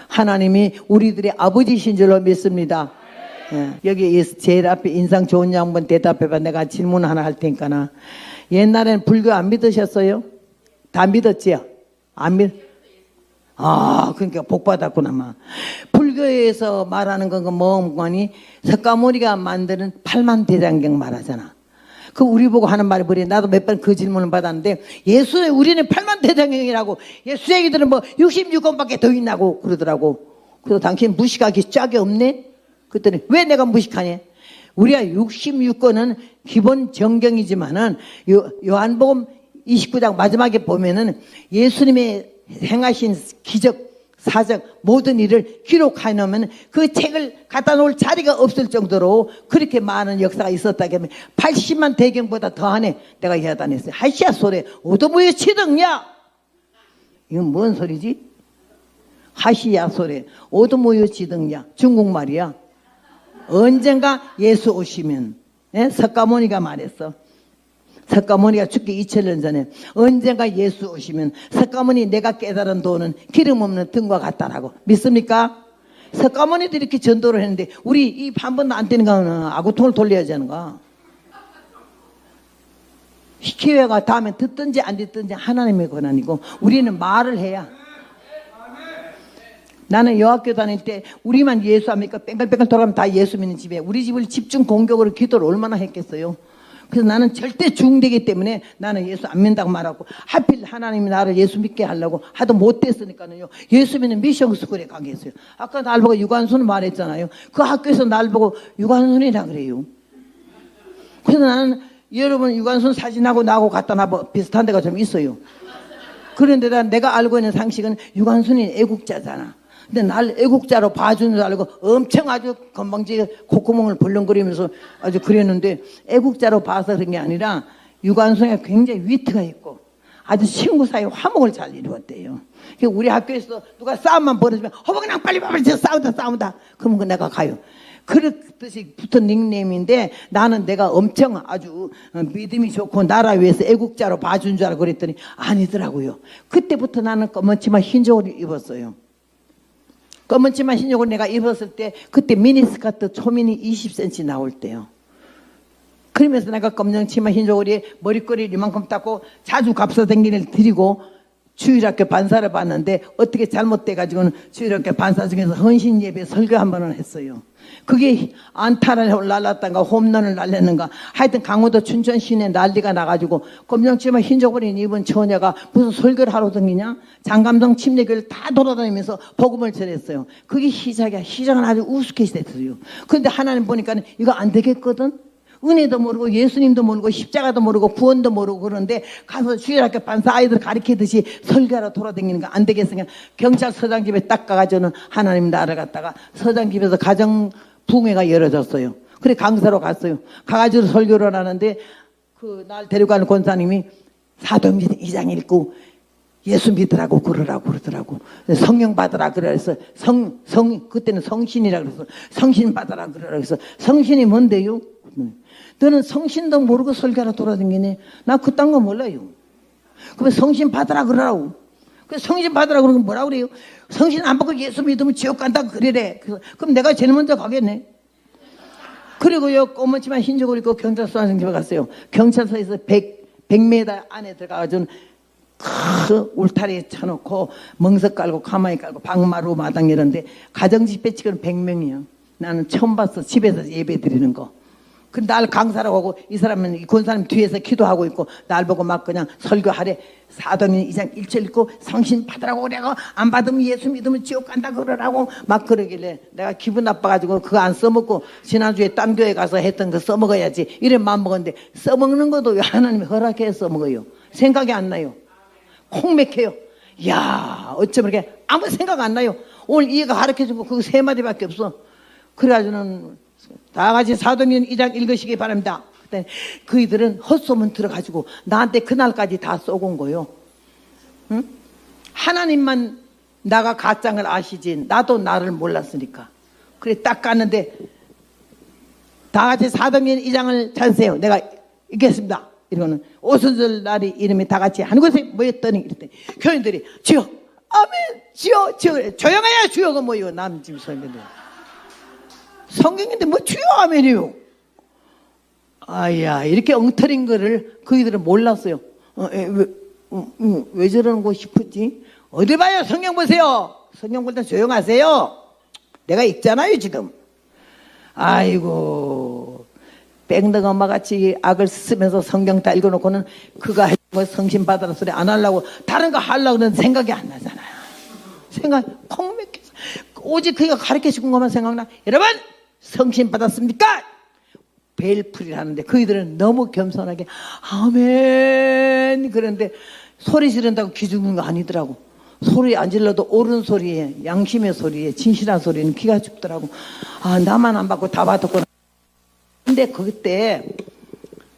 하나님이 우리들의 아버지신 줄로 믿습니다. 여기 제일 앞에 인상 좋은 양반 대답해봐. 내가 질문 하나 할 테니까. 옛날에는 불교 안 믿으셨어요? 다 믿었지요? 안 믿? 그러니까 복 받았구나만. 불교에서 말하는 건 뭐니? 석가모니가 만드는 팔만대장경 말하잖아. 그 우리 보고 하는 말이 뭐래? 나도 몇 번 그 질문을 받았는데 우리는 팔만대장경이라고. 예수 얘기들은 뭐 66권밖에 더 있나고 그러더라고. 그래서 당신 무식하기 짝이 없네? 그랬더니 왜 내가 무식하냐? 우리가 66권은 기본 정경이지만은 요한복음 29장 마지막에 보면은 예수님의 행하신 기적, 사적, 모든 일을 기록해 놓으면 그 책을 갖다 놓을 자리가 없을 정도로 그렇게 많은 역사가 있었다고 하면 80만 대경보다 더하네. 내가 여단했어요. 하시야 소리, 오도무에 치등냐? 이건 뭔 소리지? 하시야 소리, 오도무에 치등냐? 중국말이야. 언젠가 예수 오시면, 석가모니가 말했어. 석가모니가 죽기 2000년 전에 언젠가 예수 오시면 석가모니 내가 깨달은 도는 기름 없는 등과 같다라고. 믿습니까? 석가모니도 이렇게 전도를 했는데 우리 입 한 번도 안 떼는 거는 아구통을 돌려야지 하는 거야. 기회가 다음에 듣든지 안 듣든지 하나님의 권한이고 우리는 말을 해야. 나는 여학교 다닐 때 우리만 예수 합니까? 뺑글뺑글 돌아가면 다 예수 믿는 집에 우리 집을 집중 공격으로 기도를 얼마나 했겠어요. 그래서 나는 절대 중되기 때문에 나는 예수 안 믿는다고 말하고 하필 하나님이 나를 예수 믿게 하려고 하도 못됐으니까요. 예수 믿는 미션 스쿨에 가게 했어요. 아까 날 보고 유관순 말했잖아요. 그 학교에서 날 보고 유관순이라 그래요. 그래서 나는 여러분 유관순 사진하고 나하고 갖다 놔 비슷한 데가 좀 있어요. 그런데 내가 알고 있는 상식은 유관순이 애국자잖아. 근데 날 애국자로 봐주는 줄 알고 엄청 아주 건방지게 콧구멍을 벌렁거리면서 아주 그랬는데 애국자로 봐서 그런 게 아니라 유관순이가 굉장히 위트가 있고 아주 친구 사이 화목을 잘 이루었대요. 우리 학교에서 누가 싸움만 벌어지면 허벅이랑 빨리 싸운다. 그러면 내가 가요. 그렇듯이 붙은 닉네임인데 나는 내가 엄청 아주 믿음이 좋고 나라 위해서 애국자로 봐준 줄 알고 그랬더니 아니더라고요. 그때부터 나는 검은 치마 흰 옷을 입었어요. 검은 치마 흰 옷을 내가 입었을 때 그때 미니스커트 초미니 20cm 나올 때요. 그러면서 내가 검정 치마 흰 옷에 머리꼬리를 이만큼 닦고 자주 갑사댕기를 드리고 주일학교 반사를 봤는데 어떻게 잘못돼가지고는 주일학교 반사 중에서 헌신 예배 설교 한 번은 했어요. 그게 안타를 날랐던가 홈런을 날렸는가 하여튼 강원도 춘천 시내 난리가 나가지고 검정치마 흰저고리 입은 처녀가 무슨 설교를 하러 다니냐 장감동 침례교를 다 돌아다니면서 복음을 전했어요. 그게 시작이야. 시작은 아주 우습게 됐어요. 그런데 하나님 보니까 이거 안 되겠거든. 은혜도 모르고 예수님도 모르고 십자가도 모르고 구원도 모르고 그러는데 가서 주일학교 반사 아이들 가르치듯이 설교하러 돌아다니는 거 안 되겠으니까 경찰서장 집에 딱 가가지고는 하나님 나를 갖다가 서장 집에서 가정 부흥회가 열어졌어요. 그래 강사로 갔어요. 가가지고 설교를 하는데 그 날 데려가는 권사님이 사도행전 2장 읽고 예수 믿으라고 그러더라고. 성령 받으라 그래서 그때는 성신이라 그래서 성신 받으라 그래서 성신이 뭔데요? 너는 성신도 모르고 설교하러 돌아다니네. 나 그딴 거 몰라요. 그러면 성신 받으라 그러라고. 그 성신 받으라 그러면 뭐라 그래요? 성신 안 받고 예수 믿으면 지옥 간다 그래래. 그럼 내가 제일 먼저 가겠네. 그리고요 꼬무치만 흰저고리 입고 경찰서 집에 갔어요. 경찰서에서 100m 안에 들어가가지고 그 울타리에 쳐놓고 멍석 깔고 가마에 깔고 방마루 마당 이런데 가정집회 치고는 100명이요. 나는 처음 봤어. 집에서 예배 드리는 거. 그 날 강사라고 하고 이 사람은 이 권사님 뒤에서 기도하고 있고 날 보고 막 그냥 설교하래. 사도행전 2장 1절 읽고 성신 받으라고 그래고 안 받으면 예수 믿으면 지옥 간다 그러라고 막 그러길래 내가 기분 나빠가지고 그거 안 써먹고 지난주에 딴 교회 가서 했던 거 써먹어야지 이래 마음먹었는데 써먹는 것도 왜 하나님이 허락해 써먹어요. 생각이 안 나요. 콩 맥혀요. 이야 어쩌면 이렇게 아무 생각 안 나요. 오늘 이해가 가르쳐주고 그거 3마디밖에 없어. 그래가지고는 다 같이 사도행전 2장 읽으시기 바랍니다. 그때 그이들은 헛소문 들어가지고 나한테 그날까지 다 쏘고 온 거예요. 응? 하나님만 나가 가짱을 아시지. 나도 나를 몰랐으니까. 그래 딱 갔는데 다 같이 사도행전 2장을 찾으세요. 내가 읽겠습니다. 이러고는 오순절 날이 이름이 다 같이 한 곳에 모였더니 이랬더니 교인들이 주여 아멘 주여 주여 조용하야 주여가 뭐요 남집 성경인데 성경인데 뭐 주여 아멘이요. 아야 이렇게 엉터린 거를 그이들은 몰랐어요. 왜 저러는 거 싶었지. 어디 봐요 성경 보세요. 성경 볼 때 조용하세요. 내가 읽잖아요 지금. 아이고 뺑덕 엄마같이 악을 쓰면서 성경 다 읽어놓고는 그가 뭐 성신 받아라 소리 안 하려고 다른 거 하려고 그러는 생각이 안 나잖아요. 생각 콩 맥혀서 오직 그가 가르쳐 준 것만 생각나. 여러분 성신 받았습니까? 벨풀이 하는데 그이들은 너무 겸손하게 아멘 그런데 소리 지른다고 기죽는 거 아니더라고. 소리 안 질러도 옳은 소리에 양심의 소리에 진실한 소리는 귀가 죽더라고. 아 나만 안 받고 다 받았구나. 근데 그때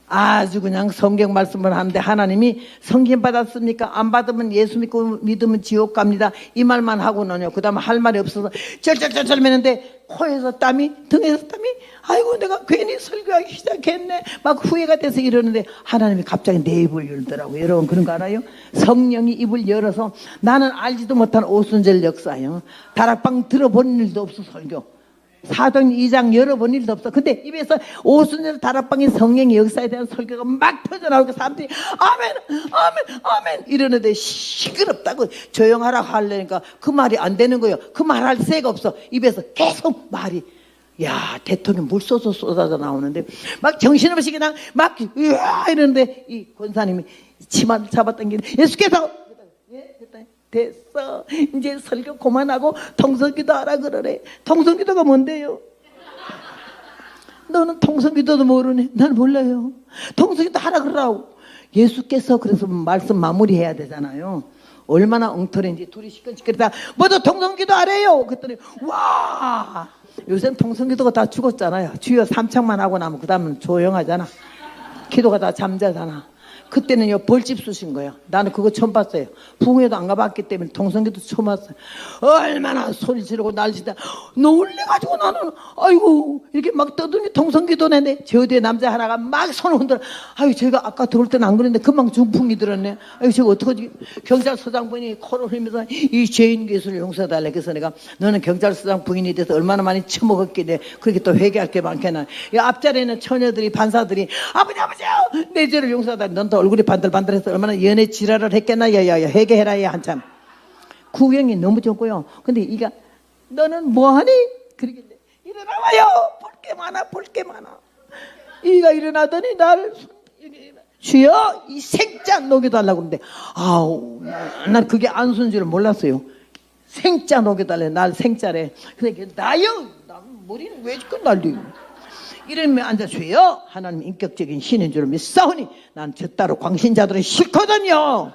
아주 그냥 성경 말씀을 하는데 하나님이 성신 받았습니까? 안 받으면 예수 믿으면 지옥 갑니다. 이 말만 하고는요. 그 다음에 할 말이 없어서 절절절절 매는데 코에서 땀이 등에서 땀이 아이고 내가 괜히 설교하기 시작했네. 막 후회가 돼서 이러는데 하나님이 갑자기 내 입을 열더라고요. 여러분 그런 거 알아요? 성령이 입을 열어서 나는 알지도 못한 오순절 역사요. 다락방 들어본 일도 없어 설교. 사도행전 2장 열어본 일도 없어. 근데 입에서 오순절 다락방의 성령의 역사에 대한 설교가 막 터져나오고 사람들이 아멘 아멘 아멘 이러는데 시끄럽다고 조용하라고 하려니까 그 말이 안 되는 거예요. 그 말할 새가 없어. 입에서 계속 말이 야 대통령 물 쏟아져 나오는데 막 정신없이 그냥 막 으아 이러는데 이 권사님이 치마를 잡아당기는 예수께서 됐어 이제 설교 그만하고 통성기도 하라 그러래. 통성기도가 뭔데요? 너는 통성기도도 모르네. 난 몰라요. 통성기도 하라 그러라고. 예수께서 그래서 말씀 마무리해야 되잖아요. 얼마나 엉터리인지 둘이 시끌시끌다 모두 통성기도 하래요. 그랬더니 와 요새는 통성기도가 다 죽었잖아요. 주여 삼창만 하고 나면 그 다음은 조용하잖아. 기도가 다 잠자잖아. 그때는요 벌집 쑤신 거예요. 나는 그거 처음 봤어요. 부흥회도 안 가봤기 때문에 통성기도 처음 봤어요. 얼마나 소리 지르고 난리다 놀래가지고 나는 아이고 이렇게 막 떠드니 통성기도 내는데 저 뒤에 남자 하나가 막 손을 흔들어. 아유 제가 아까 들어올 때는 안 그랬는데 금방 중풍이 들었네. 아유 제가 어떡하지. 경찰서장 분이 코를 흘리면서 이 죄인 괴수를 용서해달래. 그래서 내가 너는 경찰서장 부인이 돼서 얼마나 많이 처먹었길래 그렇게 또 회개할 게 많겠나. 이 앞자리에 있는 처녀들이 반사들이 아버지 내 죄를 용서해달래. 넌 또 얼굴이 반들반들해서 얼마나 연애 지랄을 했겠나. 야야야 회개해라. 야 한참 구경이 너무 좋고요. 근데 이가 너는 뭐하니? 그러길래 일어나봐요. 볼 게 많아. 이가 일어나더니 나를 주여 이 생자 녹여달라고 그러는데 아우 난 그게 안순 줄 몰랐어요. 생자 녹여달래. 날 생자래. 그러니까 나요. 나 머리는 왜 지금 날리 이러면 앉아 주여 하나님 인격적인 신인 줄 믿사오니 난 저 따로 광신자들은 싫거든요.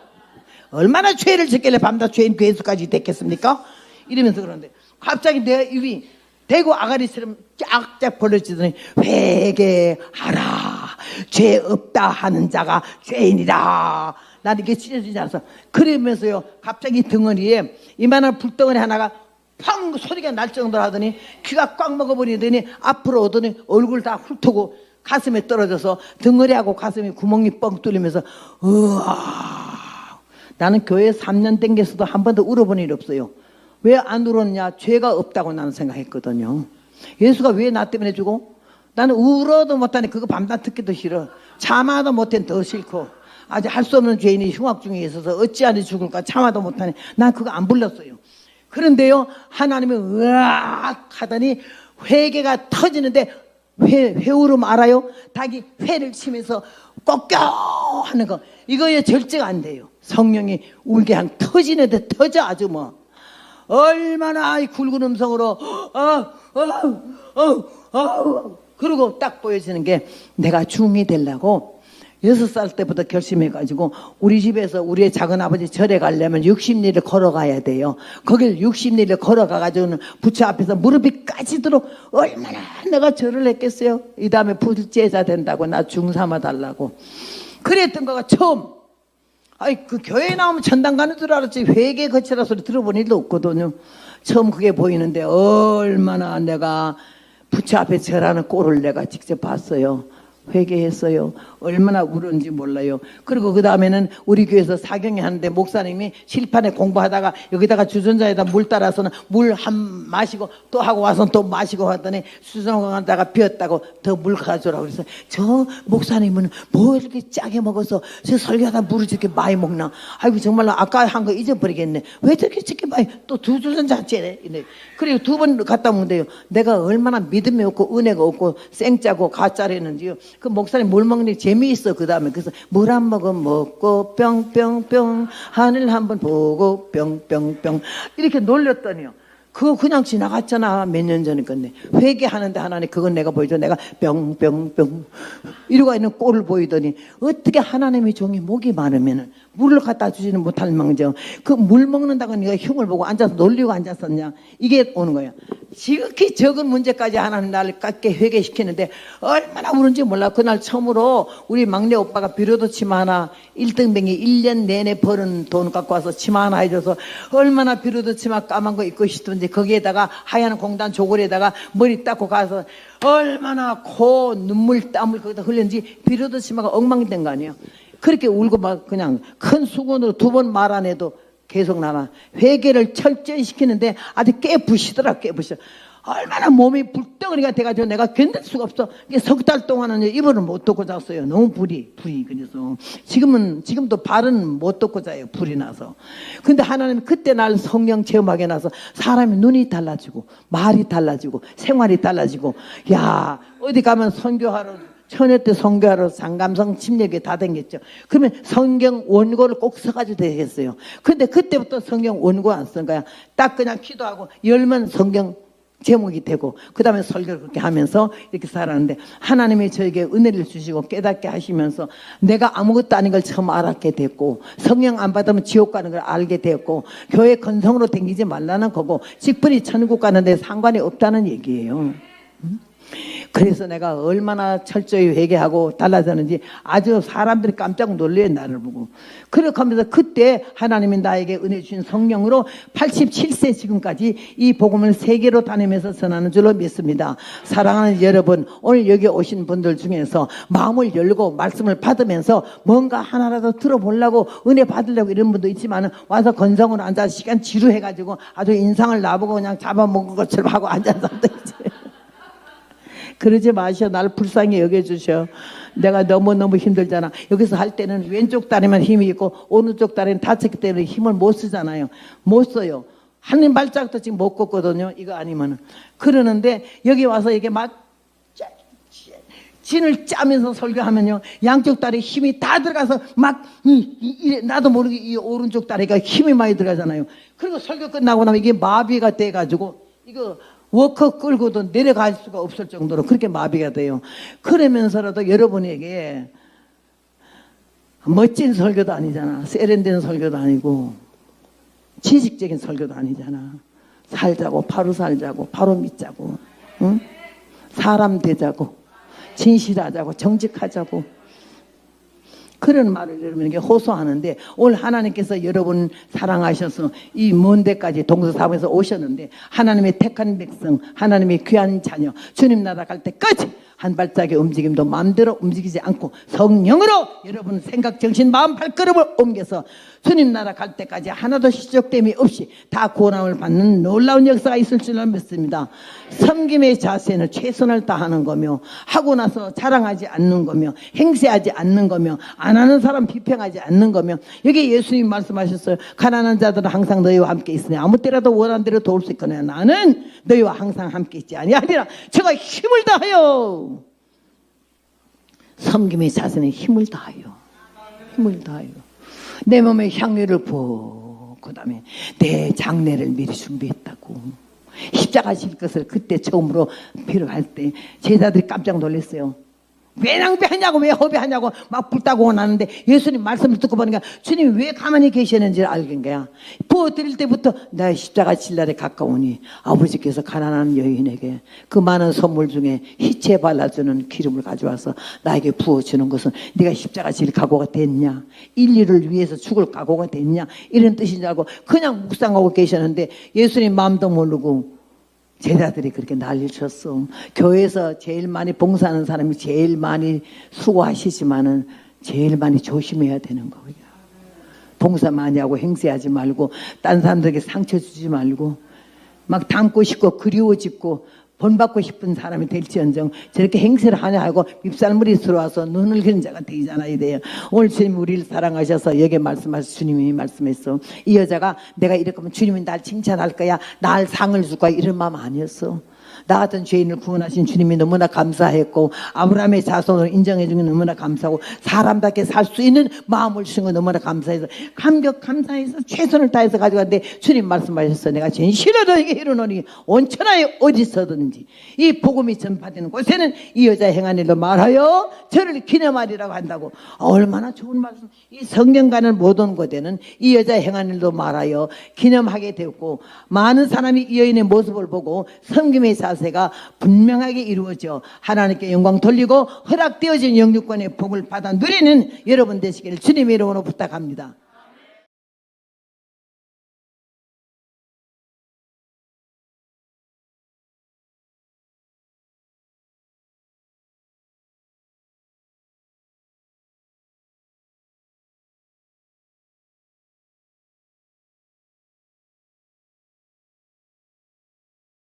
얼마나 죄를 짓길래 밤낮 죄인 괴수까지 됐겠습니까? 이러면서 그러는데 갑자기 내 입이 대고 아가리처럼 쫙쫙 벌어지더니 회개하라 죄 없다 하는 자가 죄인이다. 난 이게 찢어지지 않아서 그러면서요 갑자기 덩어리에 이만한 불덩어리 하나가 팡 소리가 날 정도로 하더니 귀가 꽉 먹어버리더니 앞으로 오더니 얼굴 다 훑고 가슴에 떨어져서 덩어리하고 가슴에 구멍이 뻥 뚫리면서 으아. 나는 교회 3년 댕겨서도 한 번도 울어본 일이 없어요. 왜 안 울었냐? 죄가 없다고 나는 생각했거든요. 예수가 왜 나 때문에 주고? 나는 울어도 못하니 그거 밤낮 듣기도 싫어. 참아도 못해 더 싫고 아직 할 수 없는 죄인이 흉악 중에 있어서 어찌하니 죽을까 참아도 못하니 난 그거 안 불렀어요. 그런데요 하나님이 으악 하더니 회개가 터지는데 회오름 알아요? 닭이 회를 치면서 꺾여 하는 거 이거에 절제가 안 돼요. 성령이 울게 한 터지는 데 터져 아주 뭐 얼마나 이 굵은 음성으로 그러고 딱 보여지는 게 내가 중이 되려고 6살 때부터 결심해가지고 우리 집에서 우리의 작은아버지 절에 가려면 60리를 걸어가야 돼요. 거길 60리를 걸어가가지고는 부처 앞에서 무릎이 까지도록 얼마나 내가 절을 했겠어요. 이 다음에 불제자 된다고 나 중삼아 달라고 그랬던 거가 처음. 아이, 그 교회에 나오면 천당 가는 줄 알았지. 회개 거치라 소리 들어본 일도 없거든요. 처음 그게 보이는데 얼마나 내가 부처 앞에 절하는 꼴을 내가 직접 봤어요. 회개했어요. 얼마나 울었는지 몰라요. 그리고 그 다음에는 우리 교회에서 사경회 하는데 목사님이 실판에 공부하다가 여기다가 주전자에다 물 따라서는 물 한 마시고 또 하고 와서 또 마시고 하더니 수정하다가 비었다고 더 물 가져오라고 그래서 저 목사님은 뭐 이렇게 짜게 먹어서 저 설교하다 물을 저렇게 많이 먹나. 아이고 정말로 아까 한 거 잊어버리겠네. 왜 저렇게 저렇게 많이 또 두 주전자 째네. 그리고 두 번 갔다 오면 돼요. 내가 얼마나 믿음이 없고 은혜가 없고 생짜고 가짜랬는지요. 그 목사님 물 먹는 게 재미있어. 그 다음에 그래서 물 한 모금 먹고 뿅뿅뿅 하늘 한번 보고 뿅뿅뿅 이렇게 놀렸더니요. 그거 그냥 지나갔잖아. 몇 년 전에 건데 회개하는데 하나님 그건 내가 보여줘. 내가 뿅뿅뿅 이러고 있는 꼴을 보이더니 어떻게 하나님의 종이 목이 많으면은 물을 갖다 주지는 못할 망정 그 물 먹는다고 네가 흉을 보고 앉아서 놀리고 앉았었냐. 이게 오는 거야. 지극히 적은 문제까지 하나님 나를 깎게 회개시키는데 얼마나 우는지 몰라. 그날 처음으로 우리 막내 오빠가 비로도 치마 하나 1등병이 1년 내내 버는 돈 갖고 와서 치마 하나 해줘서 얼마나 비로도 치마 까만 거 입고 싶은지 거기에다가 하얀 공단 조골에다가 머리 닦고 가서 얼마나 코 눈물 땀을 거기다 흘렸는지 비로도 치마가 엉망된 거 아니에요. 그렇게 울고 막 그냥 큰 수건으로 두 번 말 안 해도 계속 나와. 회개를 철저히 시키는데 아주 깨부시더라. 깨부셔. 얼마나 몸이 불덩어리가 돼가지고 내가 견딜 수가 없어. 이게 석 달 동안은 이불을 못 덮고 잤어요. 너무 불이 그래서 지금도 발은 못 덮고 자요. 불이 나서. 근데 하나님 그때 날 성령 체험하게 나서 사람이 눈이 달라지고 말이 달라지고 생활이 달라지고 야 어디 가면 선교하러 천회 때 선교하러 상감성 침례교회 다 댕겼죠. 그러면 성경 원고를 꼭 써가지고 되겠어요. 근데 그때부터 성경 원고 안 쓴 거야. 딱 그냥 기도하고 열면 성경 제목이 되고 그 다음에 설교를 그렇게 하면서 이렇게 살았는데 하나님이 저에게 은혜를 주시고 깨닫게 하시면서 내가 아무것도 아닌 걸 처음 알았게 됐고 성령 안 받으면 지옥 가는 걸 알게 됐고 교회 건성으로 댕기지 말라는 거고 직분이 천국 가는데 상관이 없다는 얘기예요. 그래서 내가 얼마나 철저히 회개하고 달라졌는지 아주 사람들이 깜짝 놀래요. 나를 보고. 그렇게 하면서 그때 하나님이 나에게 은혜 주신 성령으로 87세 지금까지 이 복음을 세계로 다니면서 전하는 줄로 믿습니다. 사랑하는 여러분, 오늘 여기 오신 분들 중에서 마음을 열고 말씀을 받으면서 뭔가 하나라도 들어보려고 은혜 받으려고 이런 분도 있지만 와서 건성으로 앉아서 시간 지루해가지고 아주 인상을 나보고 그냥 잡아먹은 것처럼 하고 앉아서 그러지 마셔. 나를 불쌍히 여겨주셔. 내가 너무너무 힘들잖아. 여기서 할 때는 왼쪽 다리만 힘이 있고 오른쪽 다리는 다쳤기 때문에 힘을 못 쓰잖아요. 못 써요. 한 발짝도 지금 못 걷거든요. 이거 아니면은. 그러는데 여기 와서 이게 막 진을 짜면서 설교하면요. 양쪽 다리 힘이 다 들어가서 막 나도 모르게 이 오른쪽 다리가 힘이 많이 들어가잖아요. 그리고 설교 끝나고 나면 이게 마비가 돼가지고 이거 워커 끌고도 내려갈 수가 없을 정도로 그렇게 마비가 돼요. 그러면서라도 여러분에게 멋진 설교도 아니잖아. 세련된 설교도 아니고 지식적인 설교도 아니잖아. 살자고 바로 살자고 바로 믿자고 응? 사람 되자고 진실하자고 정직하자고 그런 말을 여러분에게 호소하는데 오늘 하나님께서 여러분 사랑하셔서 이 먼 데까지 동서사방에서 오셨는데 하나님의 택한 백성 하나님의 귀한 자녀 주님 나라 갈 때까지 한 발짝의 움직임도 마음대로 움직이지 않고 성령으로 여러분 생각 정신 마음 발걸음을 옮겨서 주님 나라 갈 때까지 하나도 시적됨이 없이 다 구원함을 받는 놀라운 역사가 있을 줄로 믿습니다. 섬김의 자세는 최선을 다하는 거며 하고 나서 자랑하지 않는 거며 행세하지 않는 거며 안 하는 사람 비평하지 않는 거며 여기 예수님 말씀하셨어요. 가난한 자들은 항상 너희와 함께 있으니 아무 때라도 원하는 대로 도울 수 있거나 나는 너희와 항상 함께 있지 아니하리라. 제가 힘을 다하여 섬김의 자세는 힘을 다하여 힘을 다하여 내 몸에 향유를 부어 그 다음에 내 장례를 미리 준비했다고. 십자가 질 것을 그때 처음으로 필요할 때 제자들이 깜짝 놀랐어요. 왜 낭비하냐고, 왜 허비하냐고 막 불타고 나는데 예수님 말씀을 듣고 보니까 주님이 왜 가만히 계시는지를 알긴 거야. 부어드릴 때부터 나 십자가 질 날에 가까우니 아버지께서 가난한 여인에게 그 많은 선물 중에 희채 발라주는 기름을 가져와서 나에게 부어주는 것은 네가 십자가 질 각오가 됐냐, 인류를 위해서 죽을 각오가 됐냐, 이런 뜻인 줄 알고 그냥 묵상하고 계셨는데 예수님 마음도 모르고 제자들이 그렇게 난리를 쳤어. 교회에서 제일 많이 봉사하는 사람이 제일 많이 수고하시지만은 제일 많이 조심해야 되는 거예요. 봉사 많이 하고 행세하지 말고 딴 사람들에게 상처 주지 말고 막 닮고 싶고 그리워짓고 본받고 싶은 사람이 될지언정 저렇게 행세를 하냐 하고 밉살물이 들어와서 눈을 그는 자가 되지 않아야 돼요. 오늘 주님 우리를 사랑하셔서 여기 말씀하셔서 주님이 말씀했어. 이 여자가 내가 이렇게 하면 주님이 날 칭찬할 거야, 날 상을 줄 거야, 이런 마음 아니었어. 나 같은 죄인을 구원하신 주님이 너무나 감사했고 아브라함의 자손을 인정해 주는 게 너무나 감사하고 사람답게 살 수 있는 마음을 주신 거 너무나 감사해서 감사해서 최선을 다해서 가져갔는데 주님 말씀하셨어. 내가 진실로 너에게 이르노니 온 천하에 어디서든지 이 복음이 전파되는 곳에는 이 여자 행한 일로 말하여 저를 기념하리라고 한다고. 얼마나 좋은 말씀. 이 성경가는 모든 곳에는 이 여자 행한 일로 말하여 기념하게 되었고 많은 사람이 이 여인의 모습을 보고 섬김의 자세가 분명하게 이루어져 하나님께 영광 돌리고 허락되어진 영육권의 복을 받아 누리는 여러분 되시기를 주님의 이름으로 부탁합니다.